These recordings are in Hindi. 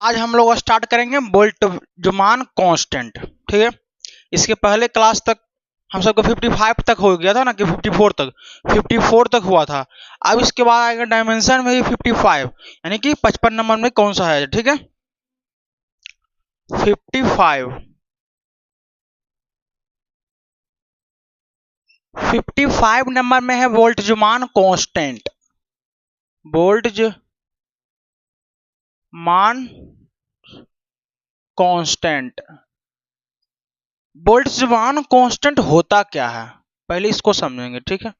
आज हम लोग स्टार्ट करेंगे बोल्ट्जमान कांस्टेंट। ठीक है, इसके पहले क्लास तक हम सबको 55 तक हो गया था ना, कि 54 तक हुआ था। अब इसके बाद आएगा डायमेंशन में ही 55, यानी कि 55 नंबर में कौन सा है। ठीक है, 55 नंबर में है Boltzmann constant. Boltzmann constant. Boltzmann constant होता क्या है, पहले इसको समझेंगे। ठीक है,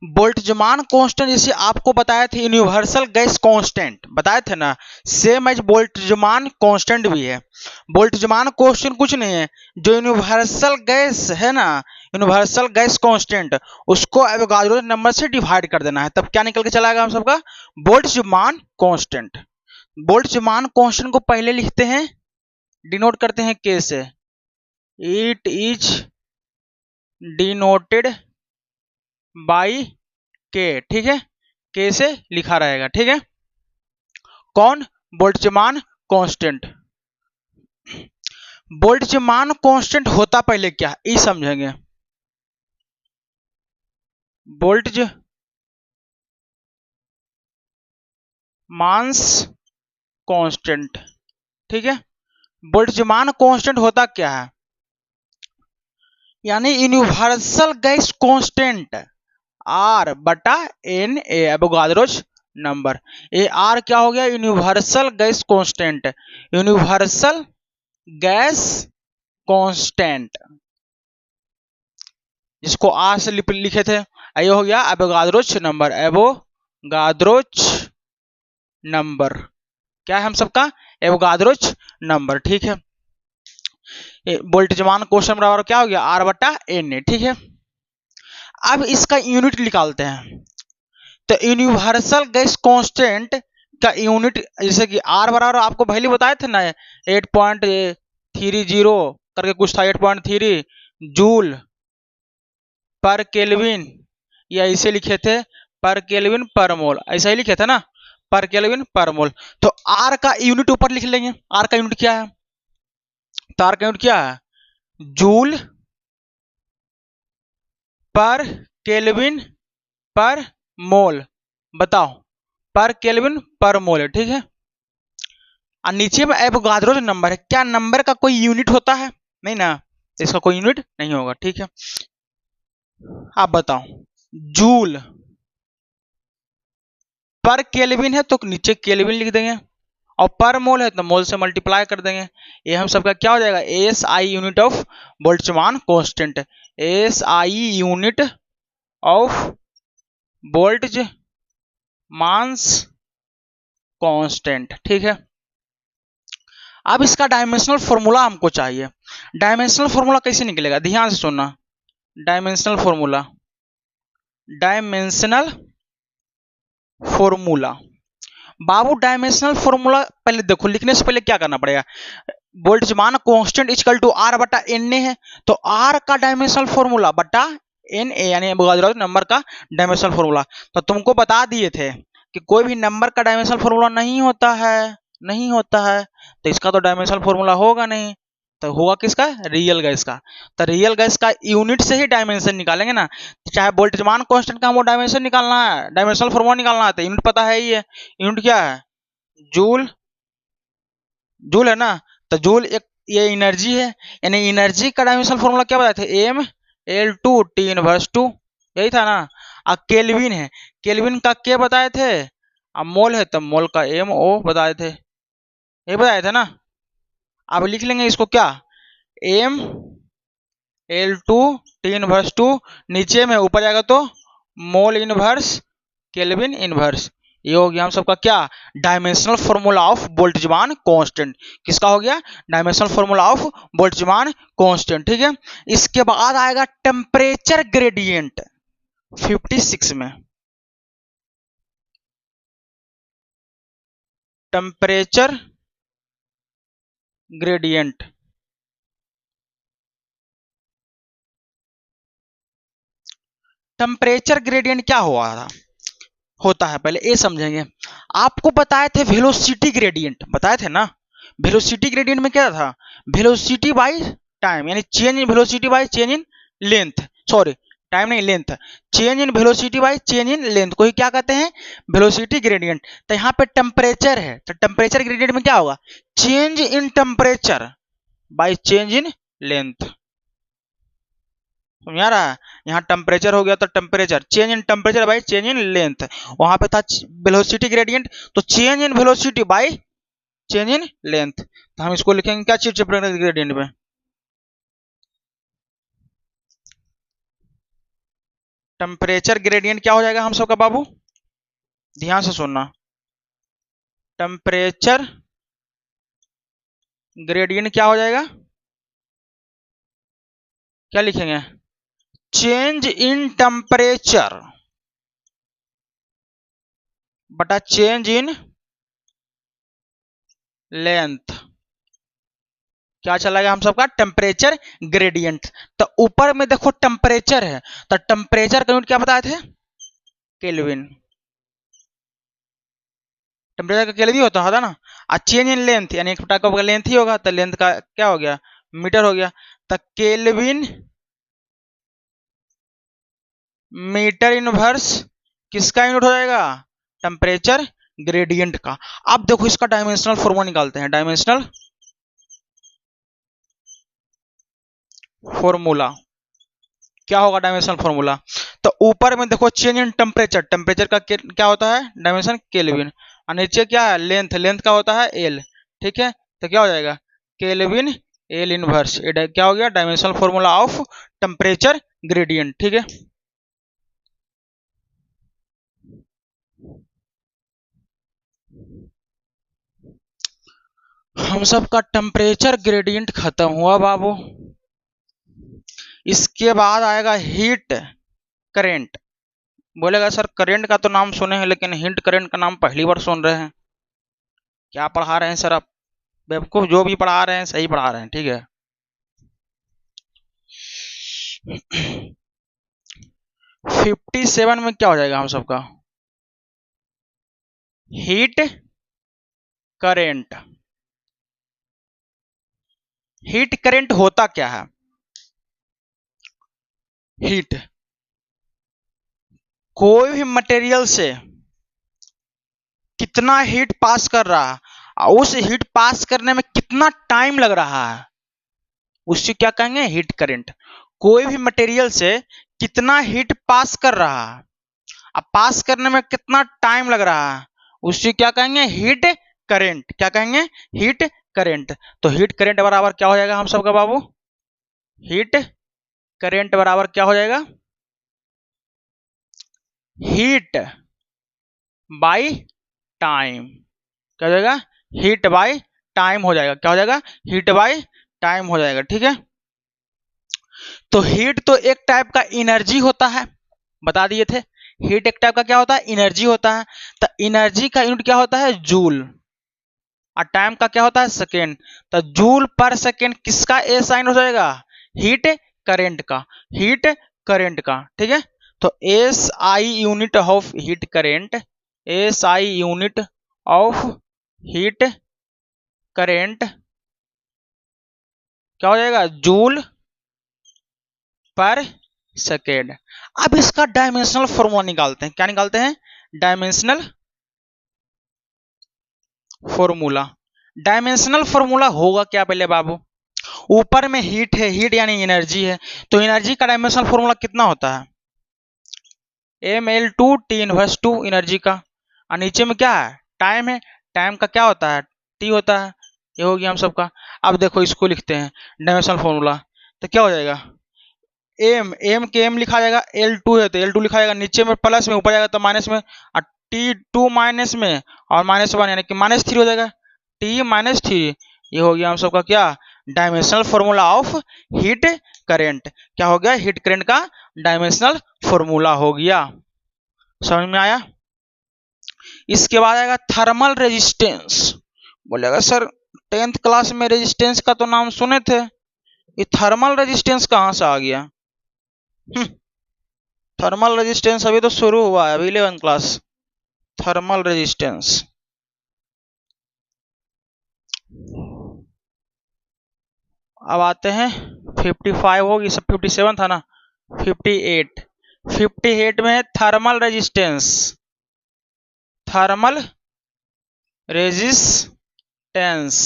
बोल्ट्जमान कांस्टेंट जैसे आपको बताया थे यूनिवर्सल गैस कांस्टेंट बताए थे ना, सेम एज बोल्ट्जमान कांस्टेंट भी है। बोल्ट्जमान कांस्टेंट कुछ नहीं है, जो यूनिवर्सल गैस है ना, यूनिवर्सल गैस कांस्टेंट, उसको एवोगाड्रो नंबर से डिवाइड कर देना है, तब क्या निकल के चला आएगा हम सबका बोल्ट्जमान कांस्टेंट। बोल्ट्जमान कांस्टेंट को पहले लिखते हैं, डिनोट करते हैं के से। इट इज डिनोटेड बाई के। ठीक है, के से लिखा रहेगा। ठीक है, कौन, बोल्ट्जमान कांस्टेंट। बोल्ट्जमान कांस्टेंट होता पहले क्या, ये समझेंगे। Boltzmann constant. ठीक है, बोल्ट्जमान कांस्टेंट होता क्या है, यानी यूनिवर्सल गैस कांस्टेंट आर बटा एन ए एवोगाड्रोस नंबर। ये आर क्या हो गया, universal gas constant. Universal gas constant जिसको आर से लिखे थे, ये हो गया एवोगाड्रोस नंबर। एवोगाड्रोस नंबर क्या है हम सबका, एवोगाड्रोस नंबर। ठीक है, बोल्ट्जमान क्वेश्चन बराबर क्या हो गया, आर बटा एन ए। ठीक है, अब इसका यूनिट निकालते हैं। तो यूनिवर्सल गैस कांस्टेंट का यूनिट, जैसे कि आर बराबर आपको पहले बताए थे ना, 8.30 करके कुछ था, 8.3 जूल पर केल्विन, या इसे लिखे थे पर केल्विन पर मोल, ऐसा ही लिखे थे ना, पर केल्विन पर मोल। तो आर का यूनिट ऊपर लिख लेंगे। आर का यूनिट क्या है, तो आर का यूनिट क्या है, जूल पर केल्विन पर मोल। बताओ, पर केल्विन पर मोल है। ठीक है, और नीचे में एवोगाड्रो नंबर है, क्या नंबर का कोई यूनिट होता है, नहीं ना, इसका कोई यूनिट नहीं होगा। ठीक है, आप बताओ, जूल पर केल्विन है तो नीचे केल्विन लिख देंगे, और पर मोल है तो मोल से मल्टीप्लाई कर देंगे। ये हम सबका क्या हो जाएगा, S I unit of Boltzmann constant. S I unit of Boltzmann constant. ठीक है, अब इसका डायमेंशनल फॉर्मूला हमको चाहिए। डायमेंशनल फॉर्मूला कैसे निकलेगा, ध्यान से सुनना। डायमेंशनल फॉर्मूला, डायमेंशनल फॉर्मूला बाबू, डायमेंशनल फॉर्मूला पहले देखो, लिखने से पहले क्या करना पड़ेगा, Boltzmann constant equal to R बटा एन ए है, तो आर का डायमेंशनल फॉर्मूला बटा एन ए, यानी नंबर का डायमेंशनल फॉर्मूला। तो तुमको बता दिए थे कि कोई भी नंबर का डायमेंशनल फॉर्मूला नहीं होता है, नहीं होता है, तो इसका तो डायमेंशनल फॉर्मूला होगा नहीं, तो होगा किसका, रियल गैस का। तो रियल गैस का यूनिट से ही डायमेंशन निकालेंगे ना, चाहे बोल्ट्जमान कांस्टेंट का हमको डायमेंशन निकालना है, डायमेंशनल फॉर्मूला निकालना है, तो यूनिट पता है ही है। यूनिट क्या है, जूल, जूल है ना, तो जूल एक ये एनर्जी है, यानी एनर्जी का डायमेंशनल फॉर्मूला क्या बताए थे, M L two T inverse two, यही था ना। अब केल्विन है, केल्विन का क्या बताए थे, अब मोल है तो मोल का एम ओ बताए थे, ये बताए थे ना। अब लिख लेंगे इसको क्या, M L two T inverse two, नीचे में ऊपर जाएगा तो मोल इनवर्स केल्विन इनवर्स। ये हो गया हम सबका क्या, dimensional formula of Boltzmann constant. किसका हो गया, dimensional formula of Boltzmann constant. ठीक है, इसके बाद आएगा टेम्परेचर ग्रेडियंट 56 में। टेम्परेचर ग्रेडियंट, टेम्परेचर ग्रेडियंट क्या हुआ था, होता है, पहले ये समझेंगे। आपको बताए थे वेलोसिटी ग्रेडियंट, बताए थे ना। वेलोसिटी ग्रेडियंट में क्या था, वेलोसिटी बाय टाइम, यानी change in velocity by change in length, sorry time नहीं length, change in velocity by change in length को ही क्या कहते हैं, वेलोसिटी ग्रेडियंट। तो यहाँ पे टेम्परेचर है, तो टेम्परेचर ग्रेडियंट में क्या होगा, change in temperature by change in length. समझ आ रहा है, यहाँ टेम्परेचर हो गया तो temperature, change in temperature by change in length. वहां पे था वेलोसिटी ग्रेडियंट, तो change in velocity by change in length. तो हम इसको लिखेंगे क्या चीज ग्रेडियंट में, टेम्परेचर ग्रेडियंट क्या हो जाएगा हम सबका बाबू, ध्यान से सुनना, टेम्परेचर ग्रेडियंट क्या हो जाएगा, क्या लिखेंगे, चेंज इन टेम्परेचर बटा चेंज इन लेंथ, क्या चला हम सबका टेम्परेचर ग्रेडियंट। तो ऊपर में देखो टेम्परेचर है, तो टेम्परेचर का यूनिट क्या बताए थे, केल्विन, टेम्परेचर का केल्विन होता था ना। और चेंज इन लेंथ यानी एक टाइप का लेंथ ही होगा, तो लेंथ का क्या हो गया, मीटर हो गया। तो केल्विन मीटर इनवर्स किसका यूनिट हो जाएगा, टेम्परेचर ग्रेडियंट का। अब देखो इसका डायमेंशनल फॉर्मूला निकालते हैं, डायमेंशनल फॉर्मूला क्या होगा, डायमेंशनल फॉर्मूला। तो ऊपर में देखो चेंज इन टेम्परेचर, टेम्परेचर का क्या होता है डायमेंशन केल्विन, और नीचे क्या है लेंथ, लेंथ का होता है एल, ठीक है। तो क्या हो जाएगा केल्विन एल इनवर्स, क्या हो गया dimensional formula of temperature gradient, ठीक है। हम सबका टेम्परेचर ग्रेडियंट खत्म हुआ बाबू। इसके बाद आएगा हीट करेंट। बोलेगा सर करेंट का तो नाम सुने हैं लेकिन हीट करेंट का नाम पहली बार सुन रहे हैं, क्या पढ़ा रहे हैं सर आप, बेवकूफ, जो भी पढ़ा रहे हैं सही पढ़ा रहे हैं, ठीक है। 57 में क्या हो जाएगा हम सबका, हीट करेंट। हीट करेंट होता क्या है, हीट कोई भी मटेरियल से कितना हीट पास कर रहा है और उस हीट पास करने में कितना टाइम लग रहा है, उससे क्या कहेंगे हीट करेंट। कोई भी मटेरियल से कितना हीट पास कर रहा है, अब पास करने में कितना टाइम लग रहा है, उससे क्या कहेंगे हीट करेंट, क्या कहेंगे हीट करेंट। तो हीट करेंट बराबर क्या हो जाएगा हम सबका बाबू, हीट करेंट बराबर क्या हो जाएगा, हीट बाय टाइम, क्या हो जाएगा हीट बाय टाइम हो जाएगा, क्या हो जाएगा हीट बाय टाइम हो जाएगा, ठीक है। तो हीट तो एक टाइप का एनर्जी होता है, बता दिए थे, हीट एक टाइप का क्या होता है एनर्जी होता है। तो एनर्जी का यूनिट क्या होता है जूल, और टाइम का क्या होता है सेकेंड। तो जूल पर सेकेंड किसका ए साइन हो जाएगा, हीट करेंट का, हीट करेंट का, ठीक है। तो S I unit of heat current, S I unit of heat current क्या हो जाएगा जूल पर सेकेंड। अब इसका डायमेंशनल फॉर्मूला निकालते हैं, क्या निकालते हैं डायमेंशनल फॉर्मूला। डायमेंशनल फॉर्मूला होगा क्या पहले बाबू, ऊपर में हीट है, हीट यानी एनर्जी है, तो एनर्जी का डायमेंशनल फॉर्मूला कितना होता है ml2 t इनवर्स 2 एनर्जी का, और नीचे में क्या है टाइम है, टाइम का क्या होता है t होता है, ये हो गया हम सबका। अब देखो इसको लिखते हैं डायमेंशनल फॉर्मूला, तो क्या हो जाएगा एम, एम के एम लिखा जाएगा, L2 है तो L2 लिखा जाएगा, नीचे में प्लस में, ऊपर जाएगा तो माइनस में, और T2 माइनस में और -1 यानी कि -3 हो जाएगा, T -3। ये हो गया हम सबका क्या dimensional formula of heat current, क्या हो गया हीट करेंट का डायमेंशनल फॉर्मूला हो गया, समझ में आया। इसके बाद आएगा थर्मल रेजिस्टेंस। बोलेगा सर 10th क्लास में रेजिस्टेंस का तो नाम सुने थे, ये थर्मल रेजिस्टेंस कहां से आ गया, थर्मल रेजिस्टेंस अभी तो शुरू हुआ है, अभी 11th क्लास, थर्मल रेजिस्टेंस। अब आते हैं 55 होगी, सब 57 था ना, 58। 58 में thermal resistance, thermal resistance.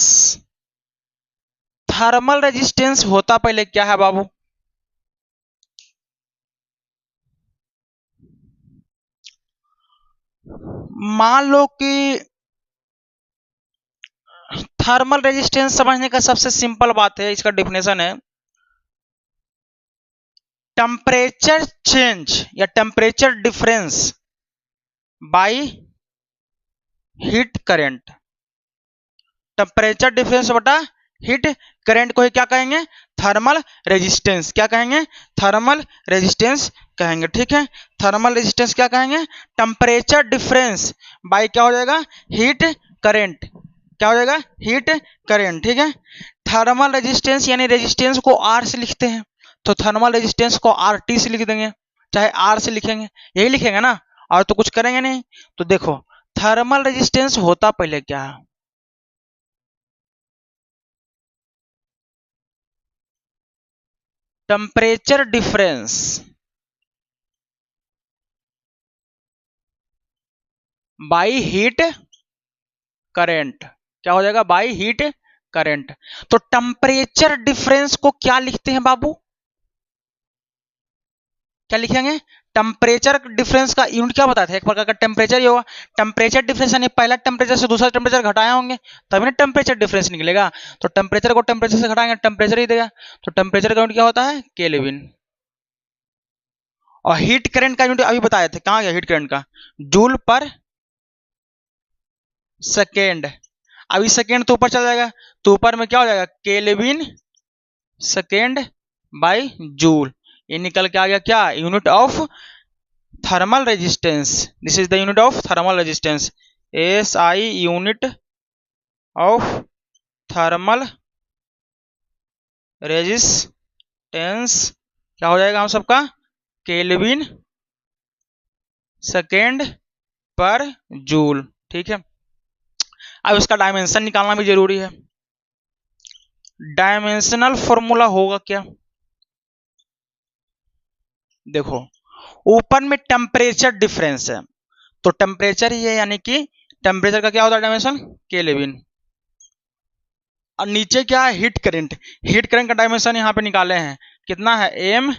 Thermal resistance होता पहले क्या है बाबू? मान लो कि थर्मल रेजिस्टेंस समझने का सबसे सिंपल बात है, इसका डेफिनेशन है टेम्परेचर चेंज या temperature difference by heat current. Temperature difference बटा हीट करंट को ही क्या कहेंगे? Thermal resistance. क्या कहेंगे? थर्मल रेजिस्टेंस कहेंगे। ठीक है, थर्मल रेजिस्टेंस क्या कहेंगे? टेम्परेचर डिफरेंस बाय क्या हो जाएगा? Heat current. क्या हो जाएगा? Heat current. ठीक है, थर्मल रेजिस्टेंस यानी रेजिस्टेंस को आर से लिखते हैं, तो थर्मल रेजिस्टेंस को आर टी से लिख देंगे, चाहे आर से लिखेंगे, यही लिखेंगे ना, और तो कुछ करेंगे नहीं। तो देखो थर्मल रेजिस्टेंस होता पहले क्या है? Temperature difference by heat current. क्या हो जाएगा? By heat current. तो टेम्परेचर डिफरेंस को क्या लिखते हैं बाबू? क्या लिखेंगे? टेम्परेचर डिफरेंस का यूनिट क्या बताया था? एक प्रकार का टेम्परेचर ही होगा। टेम्परेचर डिफरेंस यानी पहला टेम्परेचर से दूसरा टेम्परेचर घटाए होंगे तभी ना टेम्परेचर डिफरेंस निकलेगा। तो टेम्परेचर को टेम्परेचर से घटाएंगे, टेम्परेचर ही देगा। तो टेम्परेचर का यूनिट क्या होता है? केल्विन। और हीट करंट का यूनिट अभी बताए थे, कहां गया हीट करंट का? जूल पर सेकेंड। अभी सेकेंड तो ऊपर चला जाएगा, तो ऊपर में क्या हो जाएगा? Kelvin second by joule. ये निकल के आ गया क्या? Unit of thermal resistance. This is the unit of thermal resistance. S I unit of thermal resistance क्या हो जाएगा हम सबका? केल्विन सेकेंड पर जूल। ठीक है, अब इसका डायमेंशन निकालना भी जरूरी है। डायमेंशनल फॉर्मूला होगा क्या? देखो ऊपर में टेम्परेचर डिफरेंस है, तो टेम्परेचर ही है, यानी कि टेम्परेचर का क्या होता है? Dimension kelvin. और नीचे क्या है? Heat current. हीट करंट का डायमेंशन यहाँ पे निकाले हैं, कितना है? M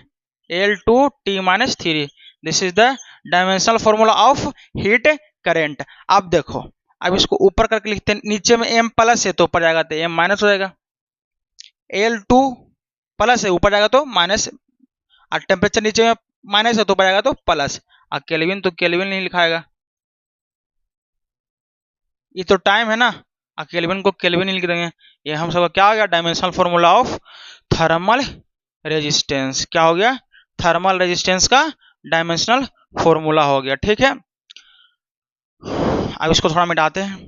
L two T minus three. This is the dimensional formula of heat current. अब देखो, अब इसको ऊपर करके लिखते हैं, नीचे में एम प्लस है तो ऊपर जाएगा तो एम माइनस हो जाएगा, एल टू प्लस है ऊपर जाएगा तो माइनस, और टेम्परेचर नीचे में माइनस है तो ऊपर जाएगा तो प्लस, और केल्विन तो केल्विन नहीं लिखाएगा, ये तो टाइम है ना, और केल्विन को केल्विन ही लिख देंगे। ये हम सबका क्या हो गया? Dimensional formula of thermal resistance. क्या हो गया? थर्मल रेजिस्टेंस का डायमेंशनल फॉर्मूला हो गया। ठीक है, अब इसको थोड़ा मिटाते हैं।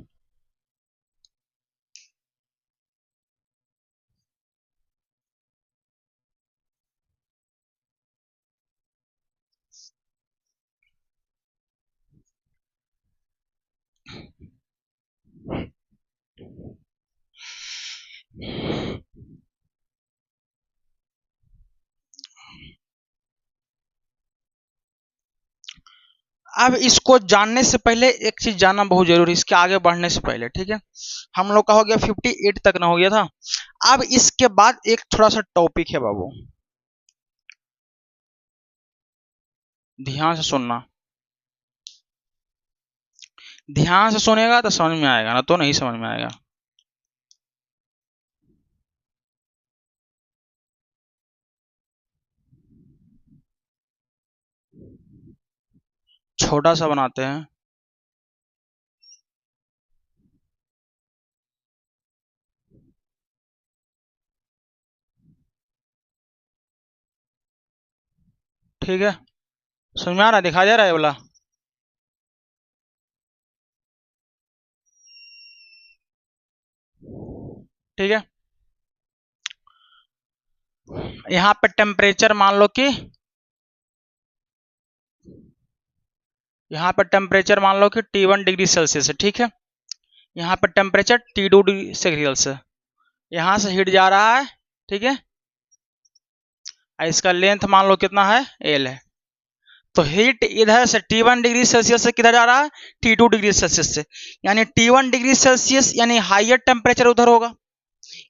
अब इसको जानने से पहले एक चीज जानना बहुत जरूरी है, इसके आगे बढ़ने से पहले। ठीक है, हम लोग का हो गया 58 तक ना हो गया था। अब इसके बाद एक थोड़ा सा टॉपिक है बाबू, ध्यान से सुनना। ध्यान से सुनेगा तो समझ में आएगा, ना तो नहीं समझ में आएगा। छोटा सा बनाते हैं। ठीक है, समझ में आ रहा है? दिखा दे रहा है ये वाला? ठीक है, यहाँ पे टेम्परेचर मान लो कि यहाँ पर टेम्परेचर मान लो कि T1 डिग्री सेल्सियस है, ठीक है। यहाँ पर टेम्परेचर T2 डिग्री सेल्सियस है। यहाँ से हीट जा रहा है, ठीक है। इसका लेंथ मान लो कितना है, L है। तो हीट इधर से T1 डिग्री सेल्सियस से किधर जा रहा है, T2 डिग्री सेल्सियस से, यानी T1 डिग्री सेल्सियस यानी हायर टेम्परेचर उधर होगा,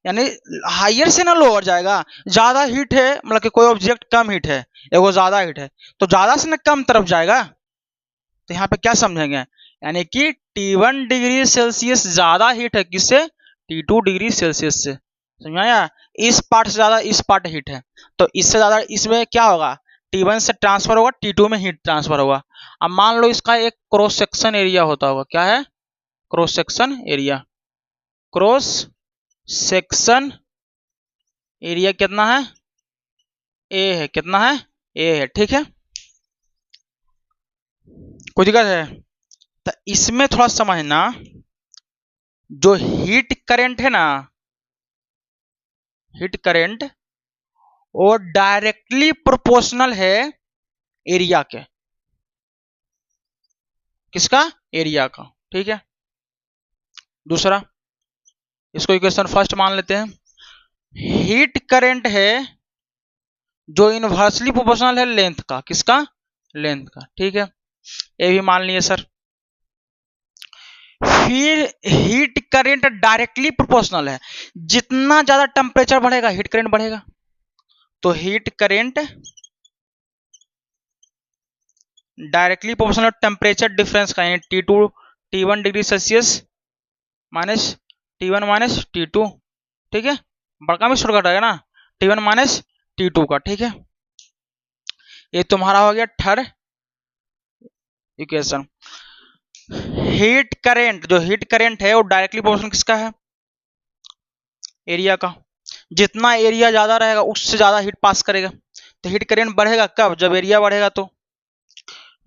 यानी हायर से ना लोअर जाएगा। ज्यादा हीट है, मतलब कि कोई ऑब्जेक्ट कम हीट है, एगो ज्यादा हीट है, तो ज्यादा से ना कम तरफ जाएगा। तो यहाँ पे क्या समझेंगे, यानी कि T1 डिग्री सेल्सियस ज्यादा हीट है किससे, T2 डिग्री सेल्सियस से। समझाया, इस पार्ट से ज्यादा इस पार्ट हीट है, तो इससे ज्यादा इसमें क्या होगा, T1 से ट्रांसफर होगा, T2 में हीट ट्रांसफर होगा। अब मान लो इसका एक क्रॉस सेक्शन एरिया होता होगा, क्या है, cross section area. Cross section area कितना है, ए है, कितना है, ए है, ठीक है। कोई दिक्कत है, तो इसमें थोड़ा समझना, जो हीट करंट है ना, हीट करंट वो डायरेक्टली प्रोपोर्शनल है एरिया के, किसका, एरिया का, ठीक है। दूसरा, इसको इक्वेशन फर्स्ट मान लेते हैं, हीट करंट है जो इनवर्सली प्रोपोर्शनल है लेंथ का, किसका, लेंथ का, ठीक है। ये भी मान लिए सर। फिर हीट करंट डायरेक्टली प्रोपोर्शनल है, जितना ज्यादा टेम्परेचर बढ़ेगा हीट करंट बढ़ेगा। तो heat current directly proportional temperature difference का, यानी T1 degree Celsius minus T1 minus T2, ठीक है। बड़का में शॉर्टकट आएगा ना, T1 माइनस T2 का, ठीक है। ये तुम्हारा हो गया थर्ड इक्वेशन। हीट करंट, जो हीट करंट है वो डायरेक्टली प्रोपोर्शनल किसका है, एरिया का। जितना एरिया ज्यादा रहेगा उससे ज्यादा हीट पास करेगा, तो हीट करंट बढ़ेगा कब, जब एरिया बढ़ेगा। तो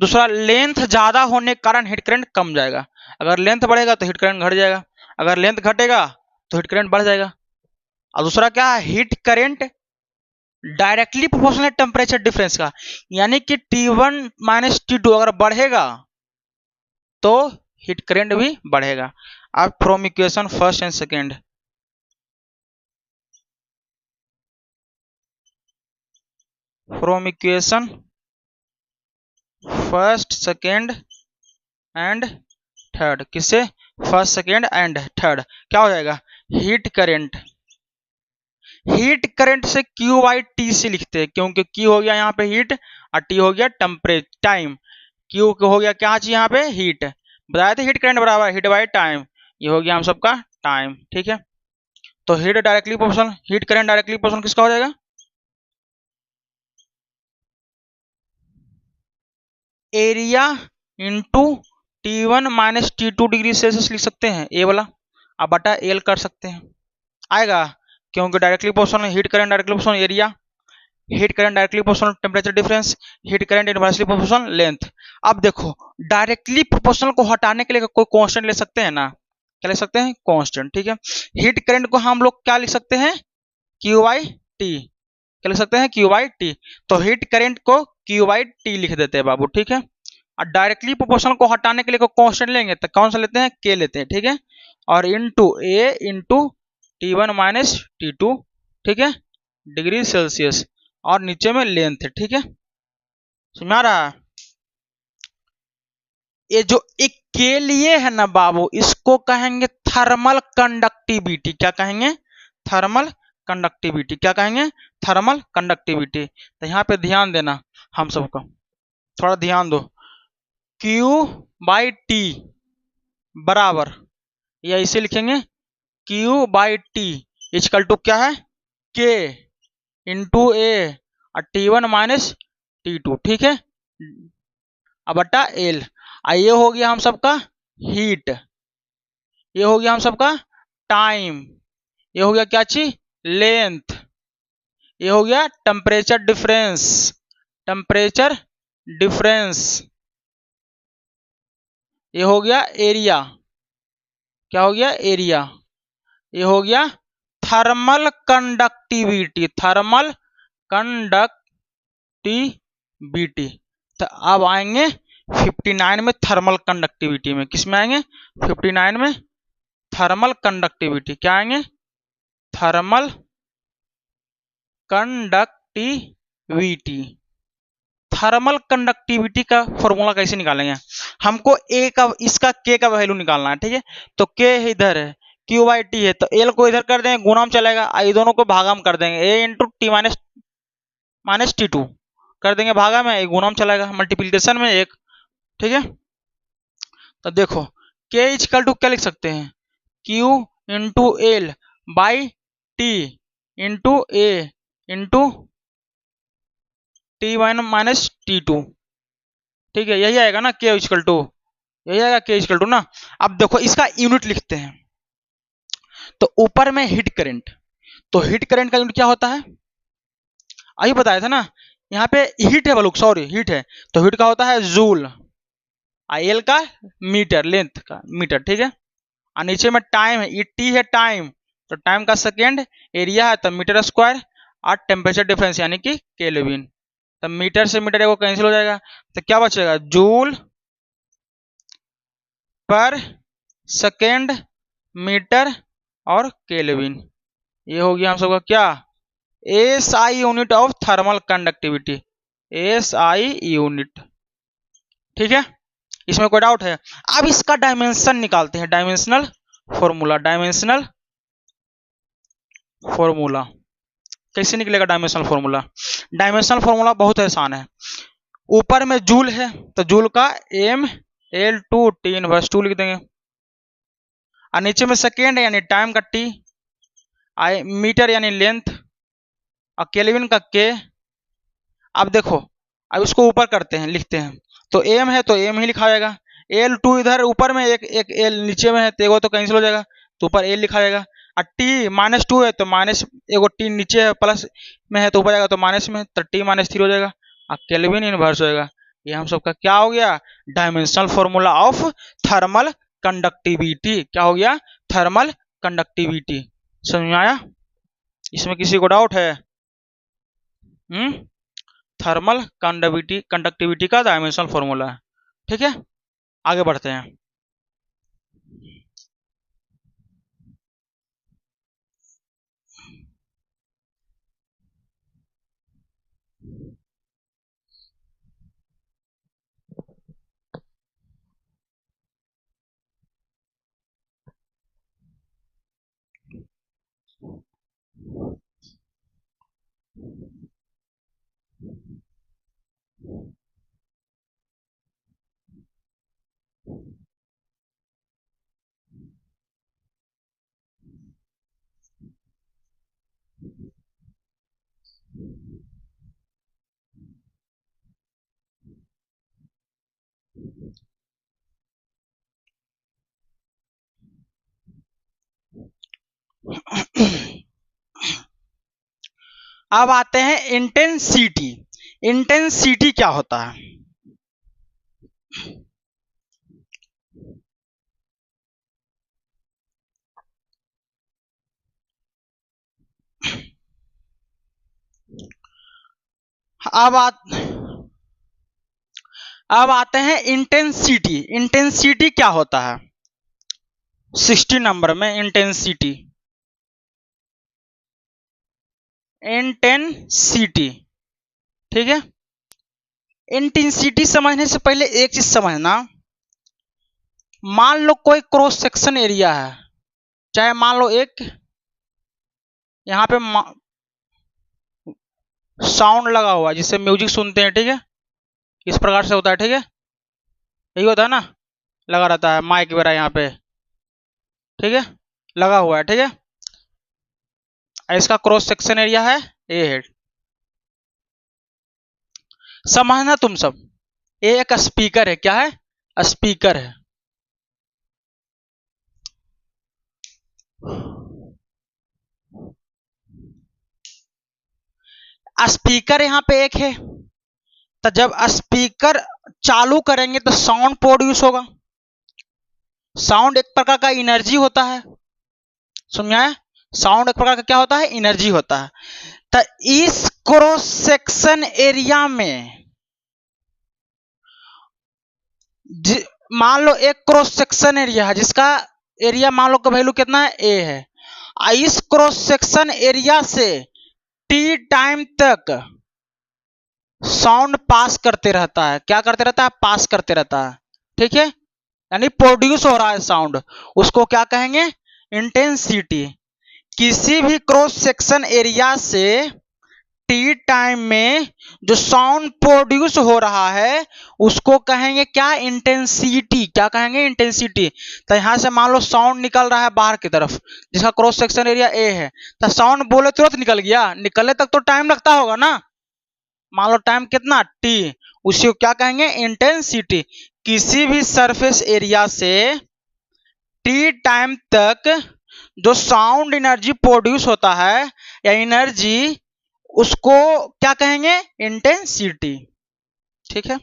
दूसरा, लेंथ ज्यादा होने के कारण हीट करंट कम जाएगा, अगर लेंथ बढ़ेगा तो हीट करंट घट जाएगा, अगर लेंथ घटेगा तो हीट करंट बढ़ जाएगा। और दूसरा क्या है, heat current directly proportional temperature difference का, यानी कि T1 माइनस T2 अगर बढ़ेगा तो हीट करंट भी बढ़ेगा। अब from equation first and second, from equation first second and third, किससे, फर्स्ट सेकेंड एंड थर्ड, क्या हो जाएगा, हीट करंट, हीट करंट से Q बाई टी से लिखते हैं, क्योंकि Q हो गया यहाँ पे हीट और T हो गया टेम्परेचर टाइम। Q हो गया क्या चीज, यहाँ पे हीट, बताया था हीट करंट बराबर हीट बाई टाइम, ये हो गया हम सबका टाइम, ठीक है। तो heat directly proportional, heat current directly proportional किसका हो जाएगा, area into T1 minus T2 degree Celsius लिख सकते हैं ए वाला, अब बटा एल कर सकते हैं, आएगा, क्योंकि directly proportional heat current directly proportional area, heat current directly proportional temperature difference, heat current inversely proportional length. अब देखो, डायरेक्टली प्रोपोर्शनल को हटाने के लिए कोई कांस्टेंट ले सकते हैं ना, क्या ले सकते हैं, कांस्टेंट, ठीक है। हीट करंट को हम लोग क्या लिख सकते हैं, Q बाई टी, क्या लिख सकते हैं, Q बाई टी। तो हीट करंट को Q बाई टी लिख देते हैं बाबू, ठीक है। और डायरेक्टली प्रोपोर्शनल को हटाने के लिए कोई कांस्टेंट लेंगे तो कौन सा लेते हैं, K लेते हैं, ठीक है। और into A into T1 minus T2, ठीक है, डिग्री सेल्सियस, और नीचे में लेंथ है, ठीक है। समझ में आ रहा है, ये जो एक के लिए है ना बाबू, इसको कहेंगे थर्मल कंडक्टिविटी, क्या कहेंगे, थर्मल कंडक्टिविटी, क्या कहेंगे, थर्मल कंडक्टिविटी। तो यहाँ पे ध्यान देना, हम सबको थोड़ा ध्यान दो, Q बाई टी बराबर, या इसे लिखेंगे Q by T equal to क्या है, K इंटू ए और T1 माइनस T2, ठीक है, अब बटा एल। ये हो गया हम सबका हीट, ये हो गया हम सबका टाइम, ये हो गया क्या चीज, लेंथ, ये हो गया टेम्परेचर डिफरेंस, टेम्परेचर डिफरेंस, ये हो गया एरिया, क्या हो गया, एरिया, ये हो गया थर्मल कंडक्टिविटी, थर्मल कंडक्टिविटी। तो अब आएंगे 59 में थर्मल कंडक्टिविटी में, किस में आएंगे 59 में थर्मल कंडक्टिविटी, क्या आएंगे थर्मल कंडक्टिविटी। थर्मल कंडक्टिविटी का फॉर्मूला कैसे निकालेंगे, हमको ए का इसका के का वैल्यू निकालना है, ठीक है। तो के इधर है, क्यू बाई टी है, तो एल को इधर कर देंगे, गुणा में चलेगा, आई दोनों को भागा में कर देंगे, A into T minus T two कर देंगे, भागा में गुणा में चलेगा, मल्टीप्लीकेशन में एक, ठीक है। तो देखो के इक्वल टू क्या लिख सकते हैं, Q into L by T into A into T one minus T two, ठीक है, यही आएगा ना के इक्वल टू, यही आएगा के इक्वल टू ना। अब देखो इसका यूनिट लिखते हैं, तो ऊपर में हीट करंट, तो हीट करंट का यूनिट क्या होता है, अभी बताया था ना, यहाँ पे हीट है बलूक, सॉरी हीट है, तो हीट का होता है जूल, एल का मीटर, लेंथ का मीटर, ठीक है। और नीचे में टाइम है, ई टी है टाइम, तो टाइम का सेकेंड, एरिया है तो मीटर स्क्वायर, और टेम्परेचर डिफरेंस यानी कि केल्विन, तो मीटर से मीटर को कैंसिल हो जाएगा, तो क्या बचेगा जूल पर सेकेंड मीटर और केल्विन, ये हो गया हम सबका क्या S I unit of thermal conductivity, S I unit, ठीक है। इसमें कोई डाउट है। अब इसका डायमेंशन निकालते हैं, डायमेंशनल फॉर्मूला, डायमेंशनल फॉर्मूला कैसे निकलेगा डायमेंशनल फॉर्मूला, डायमेंशनल फॉर्मूला बहुत आसान है, ऊपर में जूल है तो जूल का M L two T inverse two लिख देंगे, और नीचे में सेकेंड यानी टाइम का टी, आई मीटर यानी लेंथ, और केल्विन का के। अब देखो अब इसको ऊपर करते हैं, लिखते हैं, तो एम है तो एम ही लिखा जाएगा, एल टू इधर ऊपर में एक एल नीचे में है तो एगो तो कैंसिल हो जाएगा, तो ऊपर एल लिखा जाएगा, और टी माइनस टू है तो माइनस एगो टी नीचे है प्लस में है तो ऊपर जाएगा तो माइनस में, तो टी माइनस थ्री हो जाएगा, और केल्विन इनवर्स हो जाएगा। ये हम सबका क्या हो गया dimensional formula of thermal conductivity, क्या हो गया थर्मल कंडक्टिविटी। समझ में आया, इसमें किसी को डाउट है, थर्मल कंडक्टिविटी का डायमेंशनल फॉर्मूला है, ठीक है। आगे बढ़ते हैं, अब आते हैं इंटेंसिटी। इंटेंसिटी क्या होता है, अब आते हैं इंटेंसिटी। इंटेंसिटी क्या होता है 60 नंबर में, इंटेंसिटी, इंटेंसिटी, ठीक है। इंटेंसिटी समझने से पहले एक चीज समझना, मान लो कोई क्रॉस सेक्शन एरिया है, चाहे मान लो एक यहाँ पे साउंड लगा हुआ है जिससे म्यूजिक सुनते हैं, ठीक है, इस प्रकार से होता है, ठीक है, यही होता है ना, लगा रहता है माइक वगैरह यहाँ पे, ठीक है, लगा हुआ है, ठीक है, इसका क्रॉस सेक्शन एरिया है ए हेड। समझना तुम सब, ये एक स्पीकर है, क्या है स्पीकर है, स्पीकर यहाँ पे एक है, तो जब स्पीकर चालू करेंगे तो साउंड प्रोड्यूस होगा, साउंड एक प्रकार का एनर्जी होता है, समझा है, साउंड एक प्रकार का क्या होता है एनर्जी होता है। तो इस क्रॉस सेक्शन एरिया में मान लो एक क्रॉस सेक्शन एरिया है जिसका एरिया मान लो का वैल्यू कितना है ए है। इस क्रॉस सेक्शन एरिया से टी टाइम तक साउंड पास करते रहता है। क्या करते रहता है? पास करते रहता है। ठीक है, यानी प्रोड्यूस हो रहा है साउंड, उसको क्या कहेंगे? इंटेंसिटी। किसी भी क्रॉस सेक्शन एरिया से टी टाइम में जो साउंड प्रोड्यूस हो रहा है उसको कहेंगे क्या? इंटेंसिटी। क्या कहेंगे? इंटेंसिटी। तो यहां से मान लो साउंड निकल रहा है बाहर की तरफ जिसका क्रॉस सेक्शन एरिया ए है, तो साउंड बोले तुरंत निकल गया? निकलने तक तो टाइम लगता होगा ना। मान लो टाइम कितना? टी। उसी को क्या कहेंगे? इंटेंसिटी। किसी भी सरफेस एरिया से टी टाइम तक जो साउंड एनर्जी प्रोड्यूस होता है या एनर्जी, उसको क्या कहेंगे? इंटेंसिटी। ठीक है,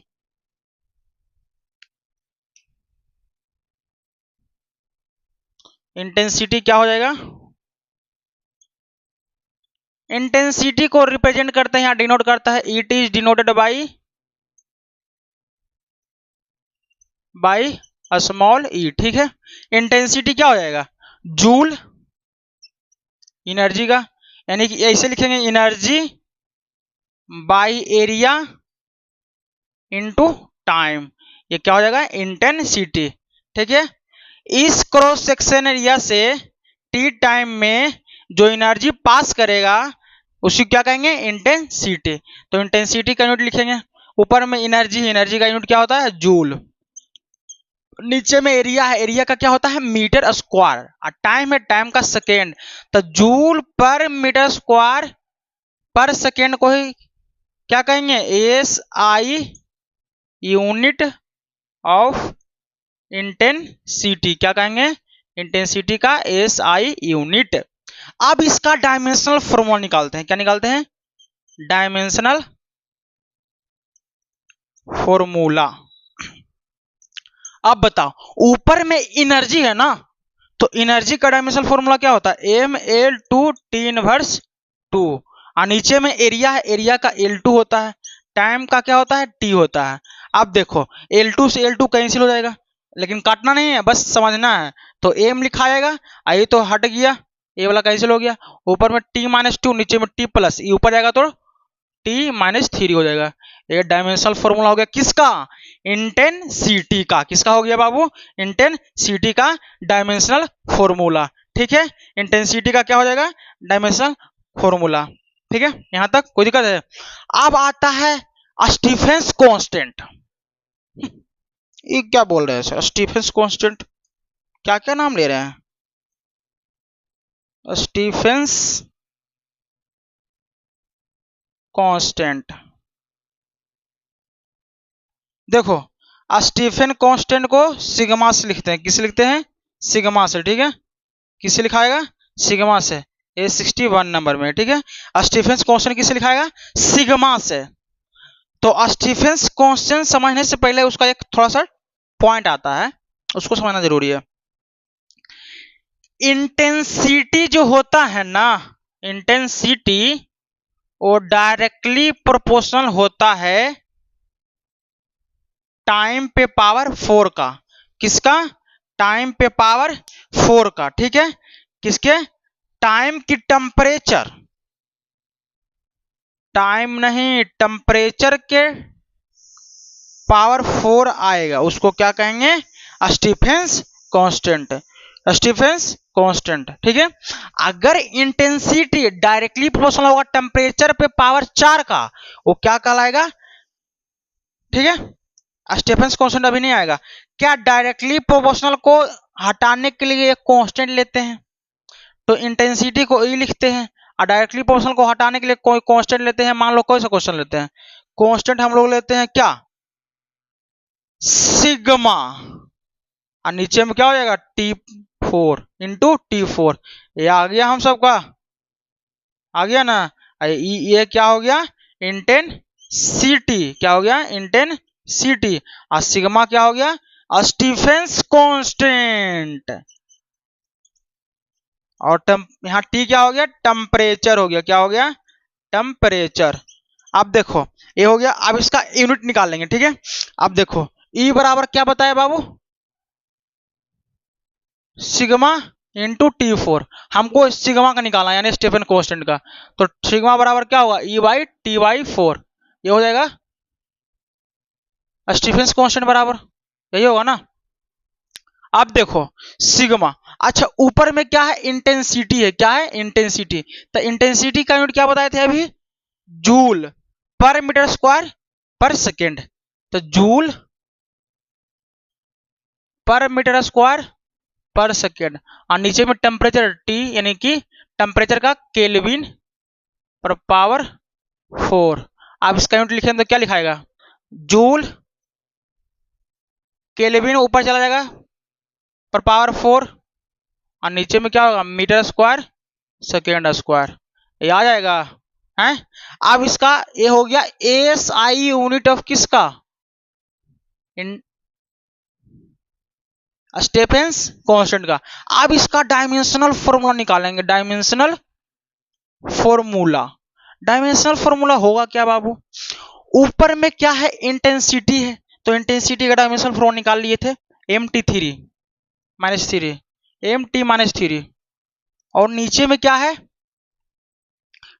इंटेंसिटी क्या हो जाएगा? इंटेंसिटी को रिप्रेजेंट करते हैं, यहां डिनोट करता है, it is denoted by small E. ठीक है, इंटेंसिटी क्या हो जाएगा? जूल एनर्जी का, यानी कि ऐसे लिखेंगे energy by area into time. ये क्या हो जाएगा? इंटेंसिटी। ठीक है, इस क्रॉस सेक्शन एरिया से टी टाइम में जो एनर्जी पास करेगा उसी क्या कहेंगे? इंटेंसिटी। तो इंटेंसिटी का यूनिट लिखेंगे, ऊपर में एनर्जी, एनर्जी का यूनिट क्या होता है? जूल। नीचे में एरिया है, एरिया का क्या होता है? Meter square. और टाइम है, टाइम का सेकेंड, तो joule per meter square per second को ही क्या कहेंगे? S I unit of intensity. क्या कहेंगे? इंटेंसिटी का एस आई यूनिट। अब इसका डायमेंशनल फॉर्मूला निकालते हैं। क्या निकालते हैं? Dimensional formula. अब बताओ, ऊपर में एनर्जी है ना, तो एनर्जी का डायमेंशनल फॉर्मूला क्या होता है? M L two T inverse two. और नीचे में एरिया है, एरिया का L2 होता है, टाइम का क्या होता है? T होता है। अब देखो L2 से L2 कैंसिल हो जाएगा, लेकिन काटना नहीं है, बस समझना है। तो M लिखा जाएगा, ये तो हट गया, ये वाला कैंसिल हो गया। ऊपर में T माइनस टू, नीचे में T प्लस, ये ऊपर जाएगा तो T माइनस थ्री हो जाएगा। ये डायमेंशनल फॉर्मूला हो गया किसका? इंटेंसिटी का। किसका हो गया बाबू? इंटेंसिटी का डायमेंशनल फॉर्मूला। ठीक है, इंटेंसिटी का क्या हो जाएगा? Dimensional formula. ठीक है, यहां तक कोई दिक्कत है? अब आता है स्टीफेंस कांस्टेंट। ये क्या बोल रहे हैं सर? स्टीफेंस कांस्टेंट, क्या क्या नाम ले रहे हैं? Stefan's constant. देखो, स्टीफेन कांस्टेंट को सिग्मा से लिखते हैं। किसे लिखते हैं? सिग्मा से। ठीक है, किसे लिखाएगा? सिग्मा से, A61 नंबर में। ठीक है, स्टीफेंस कांस्टेंट किसे लिखाएगा? सिग्मा से। तो स्टीफेंस कांस्टेंट समझने से पहले उसका एक थोड़ा सा पॉइंट आता है, उसको समझना जरूरी है। इंटेंसिटी जो होता है ना, इंटेंसिटी वो डायरेक्टली प्रोपोर्शनल होता है टाइम पे पावर 4 का। किसका? टाइम पे पावर 4 का। ठीक है, किसके? टाइम की टेम्परेचर, टाइम नहीं टेम्परेचर के पावर 4 आएगा, उसको क्या कहेंगे? Stefan's constant. Stefan's constant. ठीक है, अगर इंटेंसिटी डायरेक्टली प्रोपोर्शनल होगा टेम्परेचर पे पावर 4 का, वो क्या कहलाएगा? ठीक है, स्टीफेंस कांस्टेंट अभी नहीं आएगा। क्या डायरेक्टली प्रोपोर्शनल को हटाने के लिए एक कांस्टेंट लेते हैं, तो इंटेंसिटी को ई लिखते हैं, और डायरेक्टली प्रोपोर्शनल को हटाने के लिए कोई कांस्टेंट लेते हैं। मान लो कोई सा क्वेश्चन लेते हैं, कांस्टेंट हम लोग लेते हैं क्या? सिग्मा। और नीचे में क्या हो जाएगा? T4 into T4। ये आ गया हम सबका, आ गया ना। ये क्या हो गया? इंटेंसिटी। क्या हो गया? इंटेंसिटी। और सिग्मा क्या हो गया? Stefan's constant. और यहाँ T क्या हो गया? टेम्परेचर हो गया। क्या हो गया? टेम्परेचर। अब देखो ये हो गया, अब इसका यूनिट निकाल लेंगे। ठीक है, अब देखो ई बराबर क्या बताया बाबू, सिग्मा इंटू T4। हमको सिग्मा का निकालना यानी स्टीफन कांस्टेंट का, तो सिग्मा बराबर क्या होगा, E/T/4। ये हो जाएगा स्टीफन कांस्टेंट बराबर, यही होगा ना। अब देखो सिग्मा, अच्छा ऊपर में क्या है, इंटेंसिटी है, क्या है इंटेंसिटी, तो इंटेंसिटी का यूनिट क्या बताए थे अभी, joule per meter square per second, तो joule per meter square per second. और नीचे में टेम्परेचर T यानी कि टेम्परेचर का केल्विन पर पावर 4। आप इसका यूनिट लिखें तो क्या लिखाएगा, जूल केल्विन ऊपर चला जाएगा पर पावर 4, और नीचे में क्या होगा, मीटर स्क्वायर सेकेंड स्क्वायर, ये आ जाएगा है। अब इसका ये हो गया SI यूनिट ऑफ किसका, इन स्टीफन कांस्टेंट का। अब इसका डायमेंशनल फॉर्मूला निकालेंगे, डायमेंशनल फॉर्मूला। डायमेंशनल फॉर्मूला होगा क्या बाबू, ऊपर में क्या है इंटेंसिटी है, तो इंटेंसिटी का डायमेंशनल फॉर्मूला निकाल लिए थे, MT3 माइनस 3 MT माइनस 3, और नीचे में क्या है,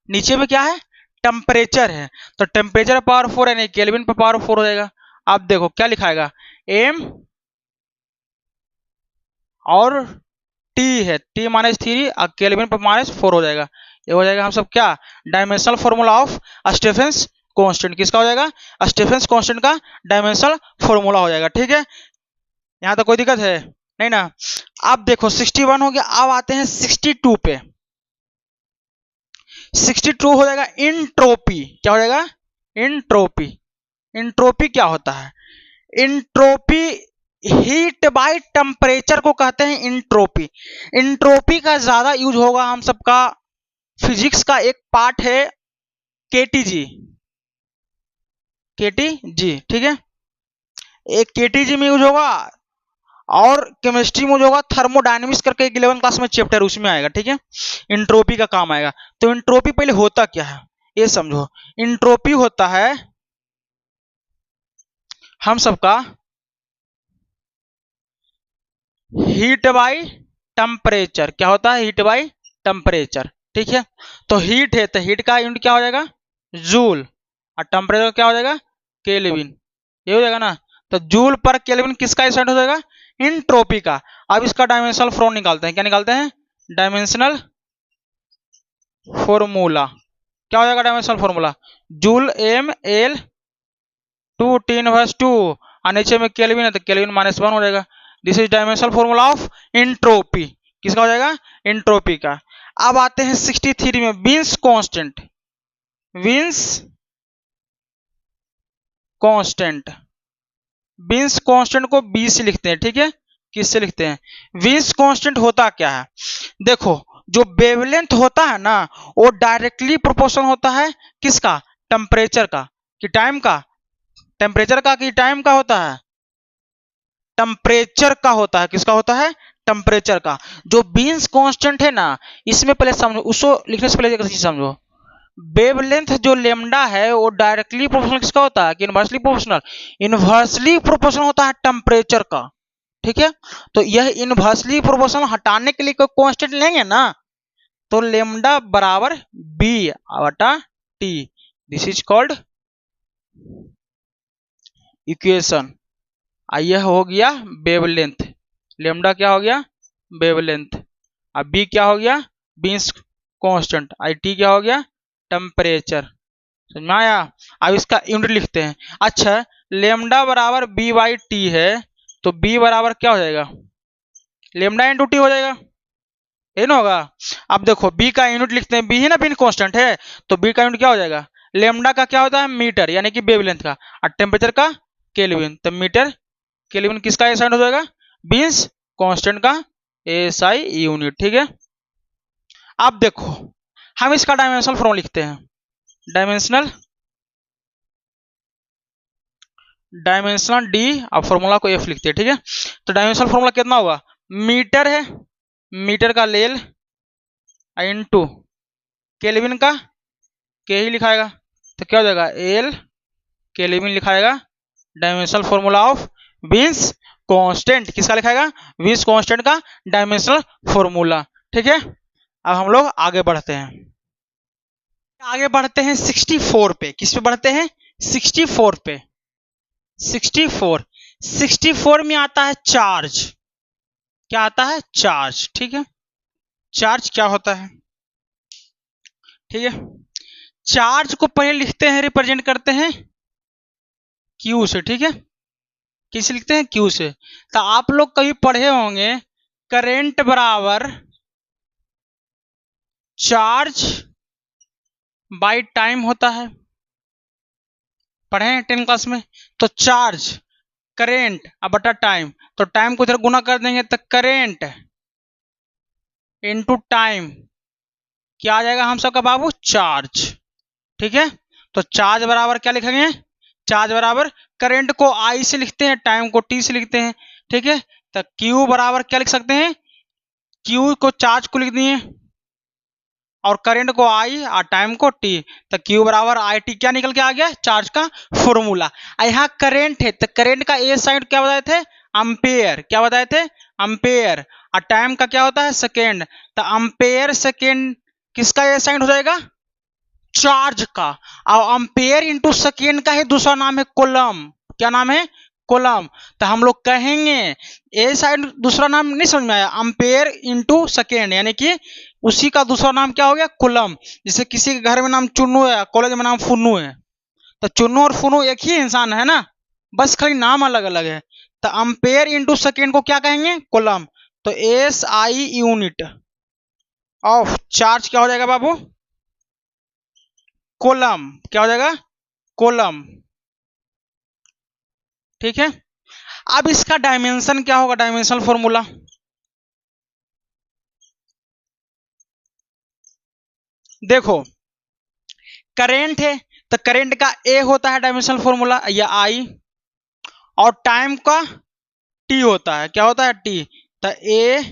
नीचे में क्या है टेम्परेचर है, तो टेम्परेचर पावर 4 यानी केल्विन पर पावर 4 हो जाएगा। अब देखो क्या लिखाएगा, M और T है, T माइनस 3 और केल्विन पर माइनस 4 हो जाएगा। ये हो जाएगा हम सब क्या, dimensional formula of Stefan constant. किसका हो जाएगा, स्टीफन कांस्टेंट का डायमेंशनल फॉर्मूला हो जाएगा। ठीक है, यहां तो कोई दिक्कत है नहीं ना। अब देखो 61 हो गया, अब आते हैं 62 पे। 62 हो जाएगा इंट्रोपी, क्या हो जाएगा इंट्रोपी। इंट्रोपी क्या होता है, इंट्रोपी हीट बाय टेम्परेचर को कहते हैं इंट्रोपी। इंट्रोपी का ज्यादा यूज होगा हम सबका फिजिक्स का एक पार्ट है केटीजी, केटीजी ठीक है, एक केटीजी में यूज होगा, और केमिस्ट्री में जो होगा थर्मोडायनेमिक्स करके एक 11 क्लास में चैप्टर उसमें आएगा। ठीक है, इंट्रोपी का काम आएगा। तो इंट्रोपी पहले होता क्या है ये समझो, इंट्रोपी होता है हम सबका हीट बाय टेम्परेचर। क्या होता है, हीट बाय टेम्परेचर। ठीक है, तो हीट है तो हीट का यूनिट क्या हो जाएगा, जूल, और टेम्परेचर क्या हो जाएगा, केल्विन। ये हो जाएगा ना, तो जूल पर केल्विन किसका स्टैंड हो जाएगा, इंट्रोपी का। अब इसका डायमेंशनल फॉर्मूला निकालते हैं, क्या निकालते हैं, डायमेंशनल फॉर्मूला। क्या हो जाएगा dimensional formula, joule M L 2 T−2, और नीचे में केल्विन है तो केल्विन -1 हो जाएगा। This is dimensional formula of entropy. किसका हो जाएगा, इंट्रोपी का। अब आते हैं 63 में, wins constant. Wins constant, wins constant को बी से लिखते हैं। ठीक है, किससे लिखते हैं, विन्स कांस्टेंट होता क्या है, देखो जो वेवलेंथ होता है ना वो डायरेक्टली प्रोपोर्शनल होता है किसका, टेम्परेचर का कि टाइम का, टेम्परेचर का कि टाइम का होता है, टेम्परेचर का होता है। किसका होता है, टेम्परेचर का। जो बीन्स कांस्टेंट है ना, इसमें पहले समझो, उसको लिखने से पहले एक चीज समझो, वेवलेंथ जो लेमडा है वो डायरेक्टली प्रोपोर्शनल किसका होता है कि इनवर्सली प्रोपोर्शनल, इनवर्सली प्रोपोर्शनल होता है टेम्परेचर का। ठीक है, तो यह इनवर्सली प्रोपोर्शनल हटाने के लिए कोई कांस्टेंट लेंगे ना, तो लेमडा बराबर बी बटा T, this is called equation. यह हो गया वेवलेंथ, लेमडा क्या हो गया, वेवलेंथ। अब बी क्या हो गया, बीन्स कांस्टेंट, आई टी क्या हो गया, टेम्परेचर। समझ में आया। अब इसका यूनिट लिखते हैं। अच्छा लेमडा बराबर B/T है, तो B बराबर क्या हो जाएगा, लेमडा इंटू टी हो जाएगा, ये ना होगा। अब देखो B का यूनिट लिखते हैं, B है ना बीन कांस्टेंट है, तो B का यूनिट क्या हो जाएगा, लेमडा का क्या होता है मीटर यानी कि वेवलेंथ का, और टेम्परेचर का केल्विन, तो मीटर केल्विन किसका एसआई हो जाएगा, बीन्स कांस्टेंट का एसआई यूनिट। ठीक है, अब देखो हम इसका डायमेंशनल फॉर्मूला लिखते हैं, डायमेंशनल डायमेंशनल डी, अब फॉर्मूला को एफ लिखते हैं। ठीक है, तो डायमेंशनल फॉर्मूला कितना होगा, मीटर है, मीटर का लेल इनटू केल्विन का के ही लिखाएगा, तो क्या हो जाएगा एल केल्विन लिखाएगा, dimensional formula of Wien's constant किसका लिखाएगा, विन्स कांस्टेंट का डायमेंशनल फॉर्मूला। ठीक है, अब हम लोग आगे बढ़ते हैं, 64 पे। किस पे बढ़ते हैं, 64 पे। 64 में आता है चार्ज। क्या आता है, चार्ज। ठीक है, चार्ज क्या होता है, ठीक है, चार्ज को पहले लिखते हैं, रिप्रेजेंट करते हैं क्यू से। ठीक है, किस लिखते हैं, क्यू से। तो आप लोग कभी पढ़े होंगे करंट बराबर चार्ज बाय टाइम होता है, पढ़े हैं 10 क्लास में। तो चार्ज करेंट अब बटा टाइम, तो टाइम को इधर गुना कर देंगे तो करेंट इनटू टाइम क्या आ जाएगा हम सबका बाबू, चार्ज। ठीक है, तो चार्ज बराबर क्या लिखेंगे, चार्ज बराबर करंट को आई से लिखते हैं, टाइम को टी से लिखते हैं। ठीक है, तो क्यू बराबर क्या लिख सकते हैं, क्यू को चार्ज को लिख दिए और करंट को आई और टाइम को टी, तो क्यू बराबर आई टी क्या निकल के आ गया, चार्ज का फॉर्मूला। यहाँ करंट है तो करंट का ए साइन क्या बताए थे, एम्पेयर। क्या बताए थे, एम्पेयर। और टाइम का क्या होता है, सेकेंड। तो एम्पेयर सेकेंड किसका ए साइन हो जाएगा, चार्ज का। और एम्पेयर इंटू सेकेंड का ही दूसरा नाम है कोलम। क्या नाम है, कोलम। तो हम लोग कहेंगे ए साइड दूसरा नाम नहीं समझ में आया, एम्पेयर इंटू सेकेंड, यानी कि उसी का दूसरा नाम क्या हो गया, कोलम। जैसे किसी के घर में नाम चुन्नू है, कॉलेज में नाम फुन्नू है, तो चुन्नू और फुन्नू एक ही इंसान है ना, बस खाली नाम अलग अलग है। तो एम्पेयर इंटू सेकेंड को क्या कहेंगे, कोलम। तो S I unit of charge क्या हो जाएगा बाबू, कोलम। क्या हो जाएगा, कोलम। ठीक है, अब इसका डायमेंशन क्या होगा, डायमेंशनल फॉर्मूला। देखो करेंट है तो करेंट का ए होता है डायमेंशनल फॉर्मूला या आई, और टाइम का टी होता है। क्या होता है, टी। तो ए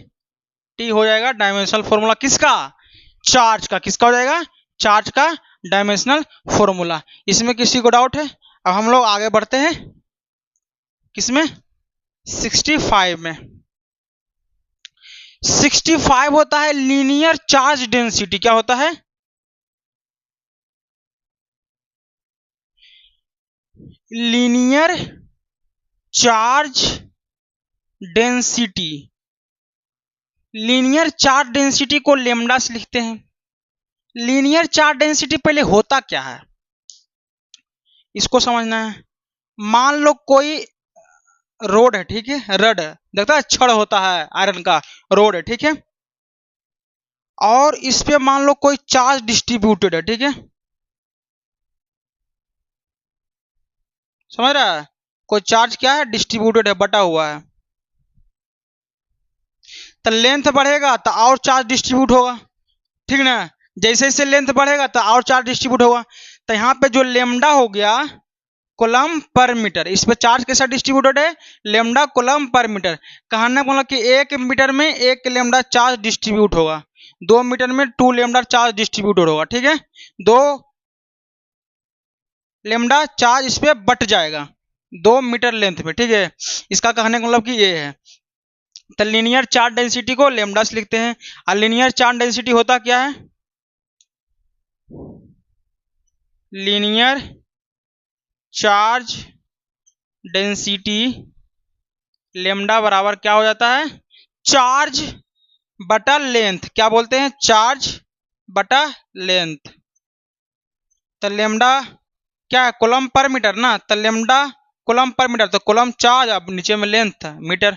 टी हो जाएगा डायमेंशनल फॉर्मूला किसका, चार्ज का। किसका हो जाएगा, चार्ज का डायमेंशनल फॉर्मूला। इसमें किसी को डाउट है, अब हम लोग आगे बढ़ते हैं किसमें, 65 में। 65 होता है लीनियर चार्ज डेंसिटी। क्या होता है, linear charge density. Linear charge density को लेमडा से लिखते हैं। लीनियर चार्ज डेंसिटी पहले होता क्या है, इसको समझना है। मान लो कोई रोड है, ठीक है, रड देखता है, छड़ होता है आयरन का, रोड है, ठीक है, और इस पे मान लो कोई चार्ज डिस्ट्रीब्यूटेड है। ठीक है, समझ रहा है, कोई चार्ज क्या है, डिस्ट्रीब्यूटेड है, बटा हुआ है। तो लेंथ बढ़ेगा तो और चार्ज डिस्ट्रीब्यूट होगा, ठीक ना। जैसे जैसे लेंथ बढ़ेगा तो और चार्ज डिस्ट्रीब्यूट होगा। तो यहाँ पे जो लेमडा हो गया कोलम पर मीटर, इस पे चार्ज कैसा डिस्ट्रीब्यूटेड है, लेमडा कोलम पर मीटर। कहने का मतलब कि 1 मीटर में 1 लेमडा चार्ज डिस्ट्रीब्यूट होगा, 2 मीटर में 2 लेमडा चार्ज डिस्ट्रीब्यूट होगा। ठीक है, 2 लेमडा चार्ज इस पे बट जाएगा 2 मीटर लेंथ पे। ठीक है, इसका कहने का मतलब कि ये है। तो लीनियर चार्ज डेंसिटी को लेमडा से लिखते हैं। और लीनियर चार्ज डेंसिटी होता क्या है, लीनियर चार्ज डेंसिटी लेमडा बराबर क्या हो जाता है, चार्ज बटा लेंथ। क्या बोलते हैं, चार्ज बटा लेंथ। तो लेमडा क्या है, कोलम पर मीटर ना, तो लेमडा कोलम पर मीटर, तो कोलम चार्ज, अब नीचे में लेंथ मीटर।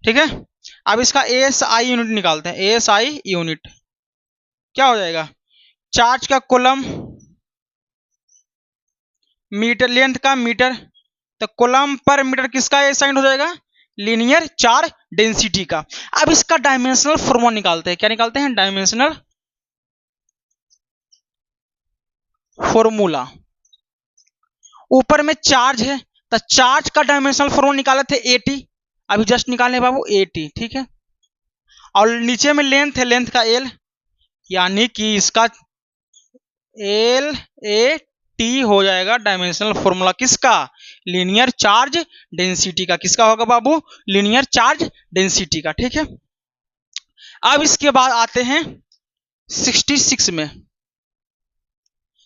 ठीक है, अब इसका एस आई यूनिट निकालते हैं। एस आई यूनिट क्या हो जाएगा, चार्ज का कोलम, मीटर लेंथ का मीटर, तो कोलम पर मीटर किसका ए साइन हो जाएगा, लीनियर चार्ज डेंसिटी का। अब इसका डायमेंशनल फॉर्मूला निकालते हैं। क्या निकालते हैं, डायमेंशनल फॉर्मूला। ऊपर में चार्ज है तो चार्ज का डायमेंशनल फॉर्मूला निकाले थे एटी, अभी जस्ट निकाले बाबू एटी। ठीक है, और नीचे में लेंथ है, लेंथ का एल, यानी कि इसका एल ए टी हो जाएगा डायमेंशनल फॉर्मूला किसका, लीनियर चार्ज डेंसिटी का। किसका होगा बाबू, लीनियर चार्ज डेंसिटी का। ठीक है, अब इसके बाद आते हैं 66 में।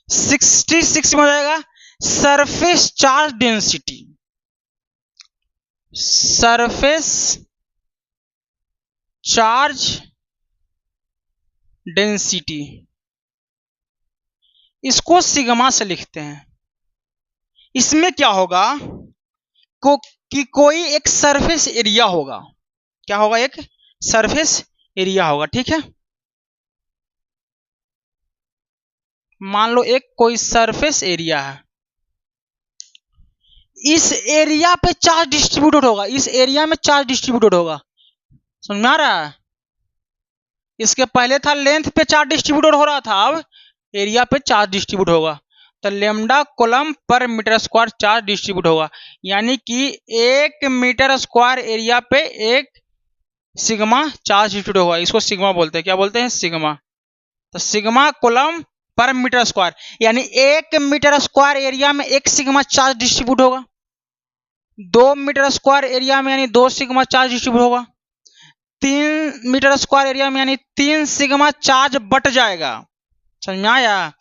66 में हो जाएगा surface charge density. Surface charge density, इसको सिग्मा से लिखते हैं। इसमें क्या होगा कि कोई एक सरफेस एरिया होगा। क्या होगा, एक सरफेस एरिया होगा। ठीक है, मान लो एक कोई सरफेस एरिया है, इस एरिया पे चार्ज डिस्ट्रीब्यूटेड होगा, इस एरिया में चार्ज डिस्ट्रीब्यूटेड होगा। समझ में आ रहा है, इसके पहले था लेंथ पे चार्ज डिस्ट्रीब्यूटेड हो रहा था, अब एरिया पे चार्ज डिस्ट्रीब्यूट होगा। तो lambda coulomb per meter square charge distribute होगा, यानी कि 1 मीटर स्क्वायर एरिया पे एक सिग्मा चार्ज डिस्ट्रीब्यूट होगा। इसको सिग्मा बोलते हैं। क्या बोलते हैं, सिग्मा। तो sigma coulomb per meter square, यानी 1 मीटर स्क्वायर एरिया में एक सिग्मा चार्ज डिस्ट्रीब्यूट होगा। 2 मीटर स्क्वायर एरिया में यानी 2 सिग्मा चार्ज डिस्ट्रीब्यूट होगा। 3 मीटर स्क्वायर एरिया में यानी 3 सिग्मा चार्ज बट जाएगा। समझ में आया।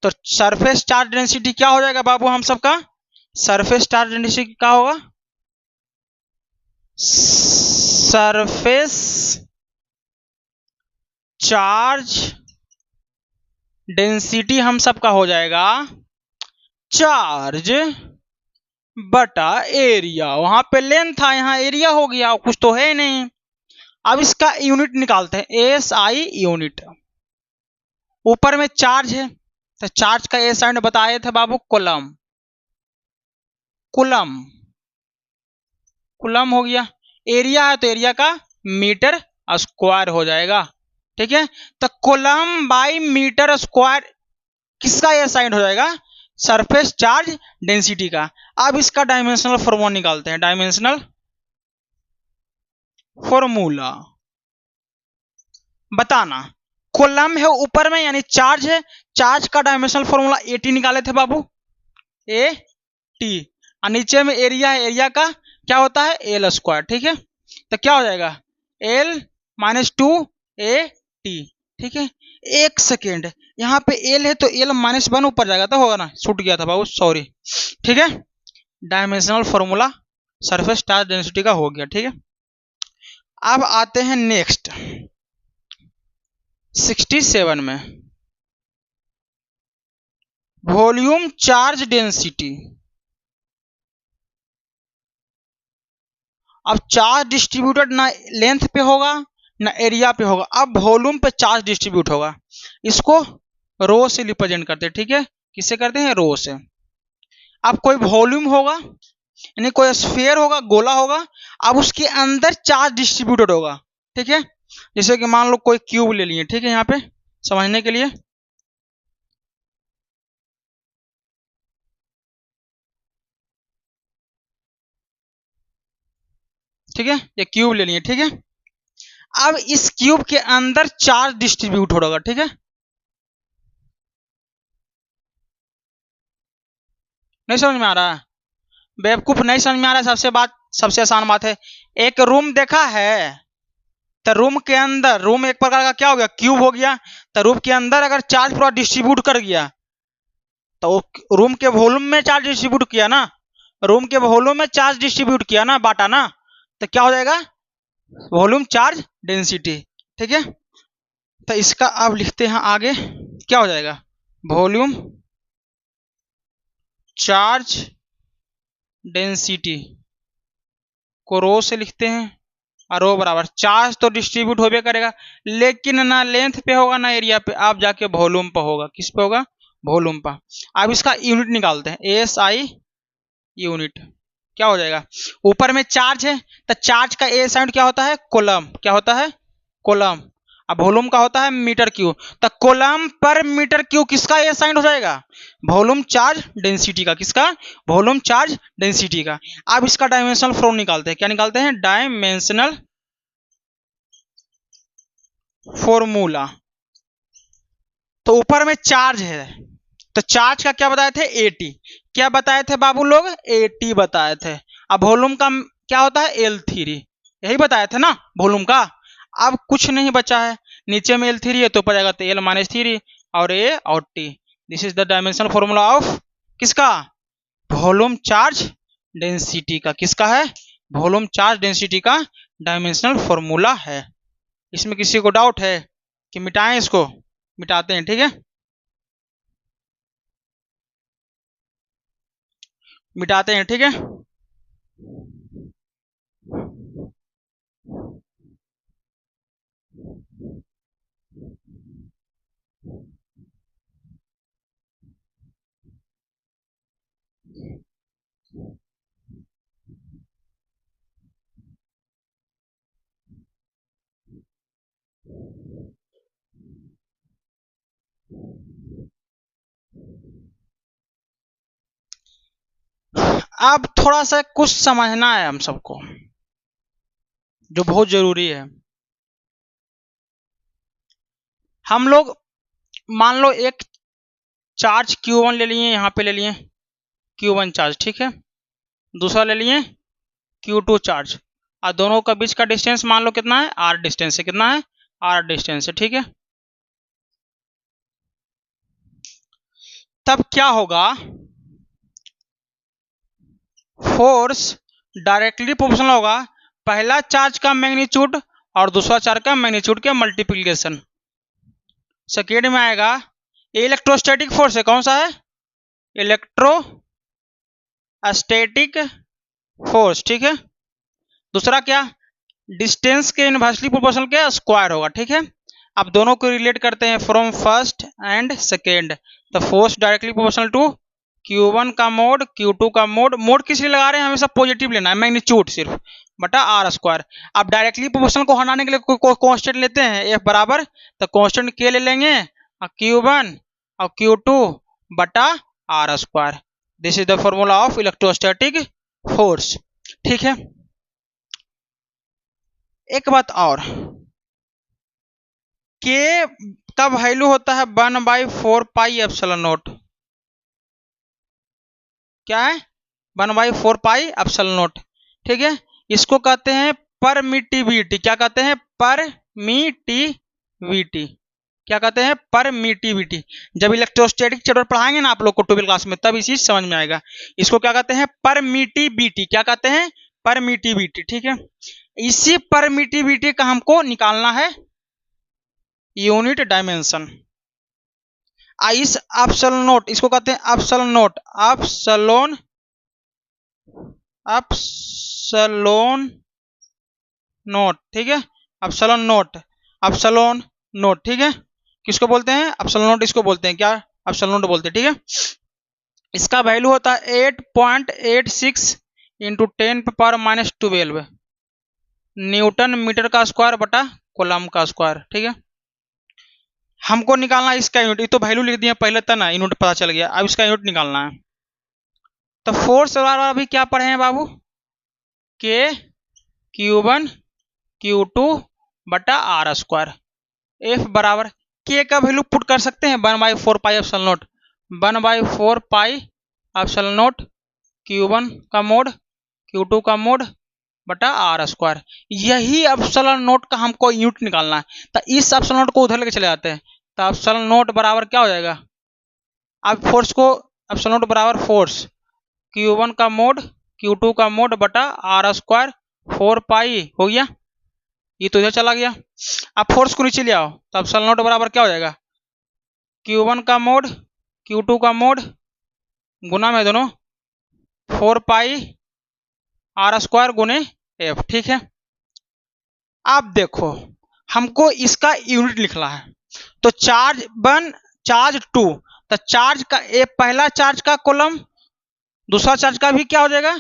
तो सरफेस चार्ज डेंसिटी क्या हो जाएगा बाबू, हम सबका सरफेस चार्ज डेंसिटी क्या होगा, सरफेस चार्ज डेंसिटी हम सबका हो जाएगा चार्ज बटा एरिया। वहां पे लेंथ था, यहाँ एरिया हो गया, कुछ तो है नहीं। अब इसका यूनिट निकालते हैं, एसआई यूनिट। ऊपर में चार्ज है, तो चार्ज का एस साइड बताए थे बाबू, कूलम। कूलम कूलम हो गया। एरिया है तो एरिया का मीटर स्क्वायर हो जाएगा। ठीक है, तो कूलम बाई मीटर स्क्वायर किसका ये साइन हो जाएगा, सरफेस चार्ज डेंसिटी का। अब इसका डायमेंशनल फॉर्मूला निकालते हैं। डायमेंशनल फॉर्मूला बताना, कॉलम है ऊपर में यानी चार्ज है, चार्ज का डायमेंशनल फॉर्मूला एटी निकाले थे बाबू, ए टी। और नीचे में एरिया है, एरिया का क्या होता है, एल स्क्वायर। ठीक है, तो क्या हो जाएगा, एल माइनस 2 ए टी। ठीक है, एक सेकेंड, यहाँ पे एल है तो एल माइनस 1 ऊपर जाएगा तो होगा ना, छूट गया था बाबू, सॉरी। ठीक है, dimensional formula surface charge density का हो गया। ठीक है, अब आते हैं नेक्स्ट 67 में, वॉल्यूम चार्ज डेंसिटी। अब चार्ज डिस्ट्रीब्यूटेड ना लेंथ पे होगा ना एरिया पे होगा, अब वॉल्यूम पे चार्ज डिस्ट्रीब्यूट होगा। इसको रो से रिप्रेजेंट करते हैं। ठीक है, किससे करते हैं, रो से। अब कोई वॉल्यूम होगा यानी कोई स्फीयर होगा, गोला होगा, अब उसके अंदर चार्ज डिस्ट्रीब्यूटेड होगा। ठीक है, जैसे कि मान लो कोई क्यूब ले लिए। ठीक है, यहाँ पे समझने के लिए, ठीक है, ये क्यूब ले लिए। ठीक है, अब इस क्यूब के अंदर चार्ज डिस्ट्रीब्यूट होगा। ठीक है, नहीं समझ में आ रहा है, बेवकूफ नहीं समझ में आ रहा है, सबसे आसान बात है। एक रूम देखा है, तो रूम के अंदर, रूम एक प्रकार का क्या हो गया, क्यूब हो गया। तो रूम के अंदर अगर चार्ज पूरा डिस्ट्रीब्यूट कर गया तो रूम के वॉल्यूम में चार्ज डिस्ट्रीब्यूट किया ना, रूम के वॉल्यूम में चार्ज डिस्ट्रीब्यूट किया ना, बांटा ना, तो क्या हो जाएगा, वॉल्यूम चार्ज डेंसिटी। ठीक है, तो इसका अब लिखते हैं आगे, क्या हो जाएगा, वॉल्यूम चार्ज डेंसिटी को रो से लिखते हैं, और रो बराबर चार्ज तो डिस्ट्रीब्यूट होबे करेगा, लेकिन ना लेंथ पे होगा ना एरिया पे, आप जाके वॉल्यूम पे होगा। किस पे होगा, वॉल्यूम पे। अब इसका यूनिट निकालते हैं, एस आई यूनिट। क्या हो जाएगा, ऊपर में चार्ज है तो चार्ज का ए साइड क्या होता है, कूलम। क्या होता है, कूलम। अब वॉल्यूम का होता है मीटर क्यूब, तो कूलम पर मीटर क्यूब किसका ए साइड हो जाएगा, वॉल्यूम चार्ज डेंसिटी का। किसका, वॉल्यूम चार्ज डेंसिटी का। अब इसका डायमेंशनल फॉर्मूला निकालते हैं। क्या निकालते हैं, डायमेंशनल फॉर्मूला। तो ऊपर में चार्ज है, तो चार्ज का क्या बताए थे 80, क्या बताए थे बाबू लोग 80 बताए थे। अब वॉल्यूम का क्या होता है L3, यही बताए थे ना वॉल्यूम का। अब कुछ नहीं बचा है, नीचे में L3 है तो ऊपर जाएगा तो L-3 और A और T। This is the dimensional formula of किसका, वॉल्यूम चार्ज डेंसिटी का। किसका है, वॉल्यूम चार्ज डेंसिटी का डायमेंशनल फॉर्मूला है। इसमें किसी को डाउट है कि मिटाएं इसको, मिटाते हैं, ठीक है, मिटाते हैं, ठीक है। अब थोड़ा सा कुछ समझना है हम सबको, जो बहुत जरूरी है। हम लोग मान लो एक चार्ज Q1 ले लिए, यहाँ पे ले लिए Q1 चार्ज, ठीक है, दूसरा ले लिए Q2 चार्ज, और दोनों का बीच का डिस्टेंस मान लो कितना है, R डिस्टेंस है, कितना है, R डिस्टेंस है, ठीक है। तब क्या होगा, फोर्स डायरेक्टली प्रोपोर्शनल होगा पहला चार्ज का मैग्नीट्यूड और दूसरा चार्ज का मैग्नीट्यूड के मल्टीप्लिकेशन। सेकेंड में आएगा इलेक्ट्रोस्टैटिक फोर्स है, कौन सा है, इलेक्ट्रोस्टैटिक फोर्स, ठीक है। दूसरा क्या, डिस्टेंस के इनवर्सली प्रोपोर्शनल के स्क्वायर होगा, ठीक है। अब दोनों को रिलेट करते हैं फ्रॉम फर्स्ट एंड सेकेंड। तो force directly proportional to Q1 का मोड, Q2 का मोड, मोड किस लिए लगा रहे हैं, हमेशा पॉजिटिव लेना है, मैग्नीट्यूड सिर्फ बटा R स्क्वायर। अब डायरेक्टली प्रोपोर्शनल को हटाने के लिए कांस्टेंट लेते हैं F बराबर, तो कांस्टेंट K ले लेंगे, Q1 और Q2 बटा R square. This is the formula of electrostatic force, ठीक है। एक बात और, K का वैल्यू होता है 1/4 पाई एप्सिलॉन नॉट, क्या है, 1/4 पाई एप्सिलॉन नॉट, ठीक है। इसको कहते हैं परमिटिविटी, क्या कहते हैं, परमिटिविटी, क्या कहते हैं, परमिटिविटी। जब इलेक्ट्रोस्टैटिक चैप्टर पढ़ाएंगे ना आप लोग को 12वीं क्लास में, तब इसी समझ में आएगा। इसको क्या कहते हैं, परमिटिविटी, क्या कहते हैं, परमिटिविटी, ठीक है। इसी परमिटिविटी का हमको निकालना है यूनिट डायमेंशन। इस एप्सिलॉन नोट, इसको कहते हैं epsilon note, epsilon epsilon note, ठीक है, एप्सिलॉन नोट, एप्सिलॉन नोट, ठीक है। किसको बोलते हैं, एप्सिलॉन नोट, इसको बोलते हैं क्या, एप्सिलॉन नोट बोलते हैं, ठीक है। इसका वैल्यू होता है 8.86 इंटू 10⁻⁻12 न्यूटन मीटर का स्क्वायर बटा कोलम का स्क्वायर, ठीक है। हमको निकालना है इसका यूनिट, ये तो वैल्यू लिख दिया पहले था ना, यूनिट पता चल गया, अब इसका यूनिट निकालना है। तो फोर्स वाला अभी क्या पढ़े हैं बाबू, K Q1 Q2 बटा R स्क्वायर। F बराबर K का वैल्यू पुट कर सकते हैं 1/4 pi epsilon not, 1/4 pi epsilon not Q1 का मोड, Q2 का मोड बटा R स्क्वायर। यही एप्सिलॉन नॉट का हमको यूनिट निकालना है। तो इस एप्सिलॉन नॉट को उधर लेके चले जाते हैं, तो एप्सिलॉन नॉट बराबर क्या हो जाएगा, अब फोर्स को, एप्सिलॉन नॉट बराबर फोर्स Q1 का मोड, Q2 का मोड बटा R स्क्वायर 4 पाई हो गया, ये तो इधर चला गया। अब फोर्स को नीचे ले आओ, तो एप्सिलॉन नॉट बराबर क्या हो जाएगा, Q1 का मोड Q2 का मोड गुना में दोनों 4 पाई R स्क्वायर गुने F, ठीक है। अब देखो हमको इसका यूनिट लिखना है, तो चार्ज 1 चार्ज 2, तो चार्ज का पहला चार्ज का कॉलम, दूसरा चार्ज का भी क्या हो जाएगा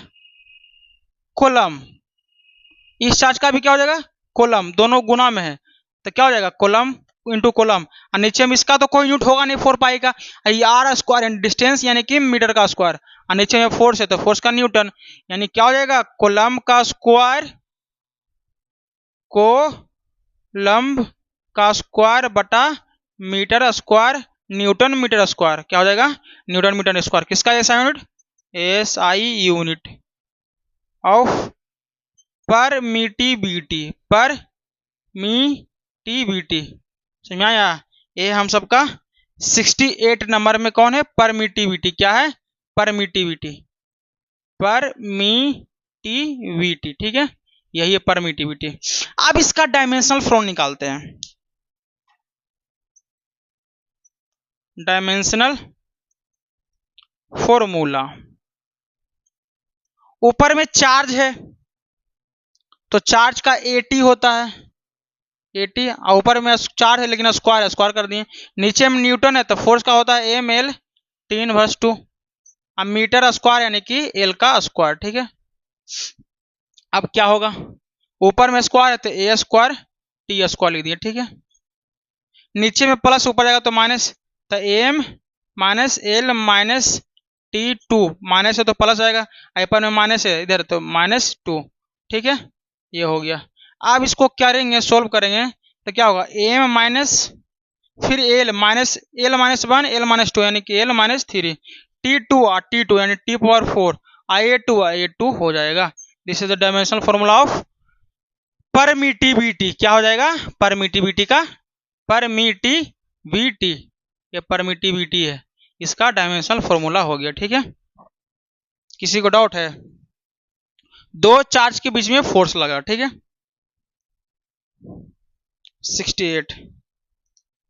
कॉलम, इस चार्ज का भी क्या हो जाएगा कॉलम, दोनों गुना में है, तो क्या हो जाएगा कॉलम इंटू कॉलम, और नीचे में इसका तो कोई यूनिट होगा नहीं 4 पाई का, R स्क्वायर डिस्टेंस यानी कि मीटर का स्क्वायर, और नीचे में फोर्स है तो फोर्स का न्यूटन, यानी क्या हो जाएगा कॉलम का स्क्वायर, कोलम्ब का स्क्वायर बटा metre square newton metre square. क्या हो जाएगा? Newton metre square. किसका SI unit? SI unit of permittivity. Permittivity समझ में आया? ये हम सबका 68 नंबर में कौन है? परमिटिविटी। क्या है? परमिटिविटी। परमिटिविटी, ठीक है, यही है परमिटिविटी। अब इसका डायमेंशनल फॉर्मूला निकालते हैं। डायमेंशनल फॉर्मूला, ऊपर में चार्ज है तो चार्ज का 80 होता है, 80, और ऊपर में चार्ज है लेकिन स्क्वायर है, स्क्वायर कर दिए। नीचे में न्यूटन है तो फोर्स का होता है एम एल 3/2। अब मीटर स्क्वायर यानी कि एल का स्क्वायर, ठीक है। अब क्या होगा? ऊपर में स्क्वायर है तो ए स्क्वायर टी स्क्वायर लिख दिए, ठीक है। नीचे में प्लस, ऊपर जाएगा तो माइनस, तो M minus L minus T2, minus है तो प्लस आएगा, ऊपर में माइनस है इधर तो -2, ठीक है, ये हो गया। अब इसको क्या करेंगे? सोल्व करेंगे तो क्या होगा? एम माइनस फिर एल माइनस 1 एल -2 यानी कि एल -3, T2 यानी T⁴ A2 हो जाएगा। This is the dimensional formula of permittivity. क्या हो जाएगा? परमिटिविटी का परमिटिविटी, ये परमिटिविटी है, इसका डायमेंशनल फॉर्मूला हो गया, ठीक है। किसी को डाउट है? दो चार्ज के बीच में फोर्स लगा, ठीक है। 68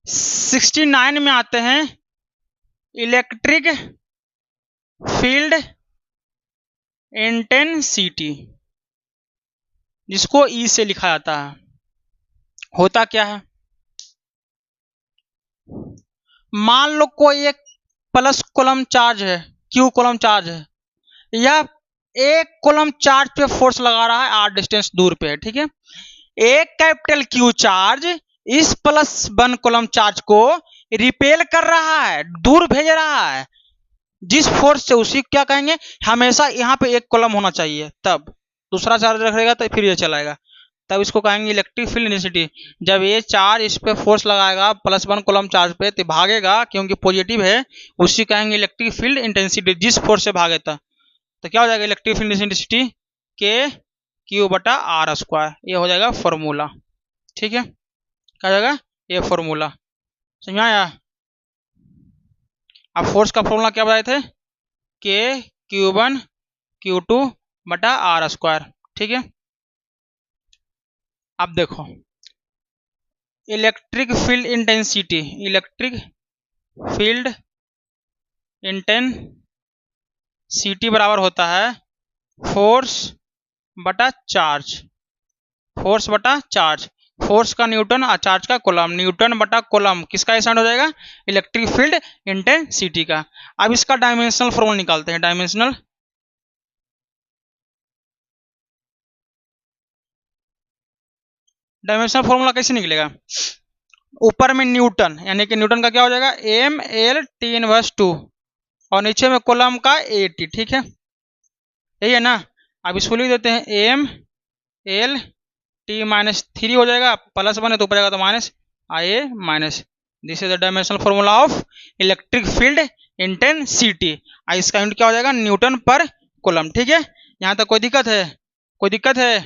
69 में आते हैं इलेक्ट्रिक फील्ड इंटेंसिटी, जिसको ई से लिखा जाता है। होता क्या है? मान लो कोई एक प्लस कूलम चार्ज है, क्यू कूलम चार्ज है, यह एक कूलम चार्ज पे फोर्स लगा रहा है r डिस्टेंस दूर पे है, ठीक है। एक कैपिटल क्यू चार्ज इस +1 कूलम चार्ज को रिपेल कर रहा है, दूर भेज रहा है जिस फोर्स से, उसी क्या कहेंगे? हमेशा यहाँ पे एक कूलम होना चाहिए, तब दूसरा चार्ज रखेगा तो फिर ये चलाएगा, तब इसको कहेंगे इलेक्ट्रिक फील्ड इंटेंसिटी। जब ये चार्ज इस पे फोर्स लगाएगा +1 कूलम चार्ज पे तो भागेगा, क्योंकि पॉजिटिव है, उसी कहेंगे इलेक्ट्रिक फील्ड इंटेंसिटी, जिस फोर्स से भागे तो क्या हो जाएगा? इलेक्ट्रिक फील्ड इंटेंसिटी के Q/r², ये हो जाएगा फॉर्मूला, ठीक है। क्या हो जाएगा? ये फॉर्मूला समझ में आया? अब फोर्स का फॉर्मूला क्या बताए थे? Q1 Q2/r², ठीक है। अब देखो electric field intensity, electric field intensity बराबर होता है फोर्स बटा चार्ज, फोर्स बटा चार्ज, फोर्स का न्यूटन और चार्ज का कूलम, न्यूटन बटा कूलम, किसका एसाइंड हो जाएगा? इलेक्ट्रिक फील्ड इंटेंसिटी का। अब इसका डायमेंशनल फॉर्मूला निकालते हैं। डायमेंशनल फॉर्मूला कैसे निकलेगा? ऊपर में न्यूटन यानी कि न्यूटन का क्या हो जाएगा? एम एल T⁻², और नीचे में कूलम का 80, ठीक है, यही है ना। अब इसको लिख देते हैं एम एल T-3 हो जाएगा, +1 है तो ऊपर जाएगा तो माइनस आए minus. This is the dimensional formula of electric field intensity. इसका यूनिट क्या हो जाएगा? न्यूटन पर कूलम, ठीक है। यहाँ तक कोई दिक्कत है? कोई दिक्कत है?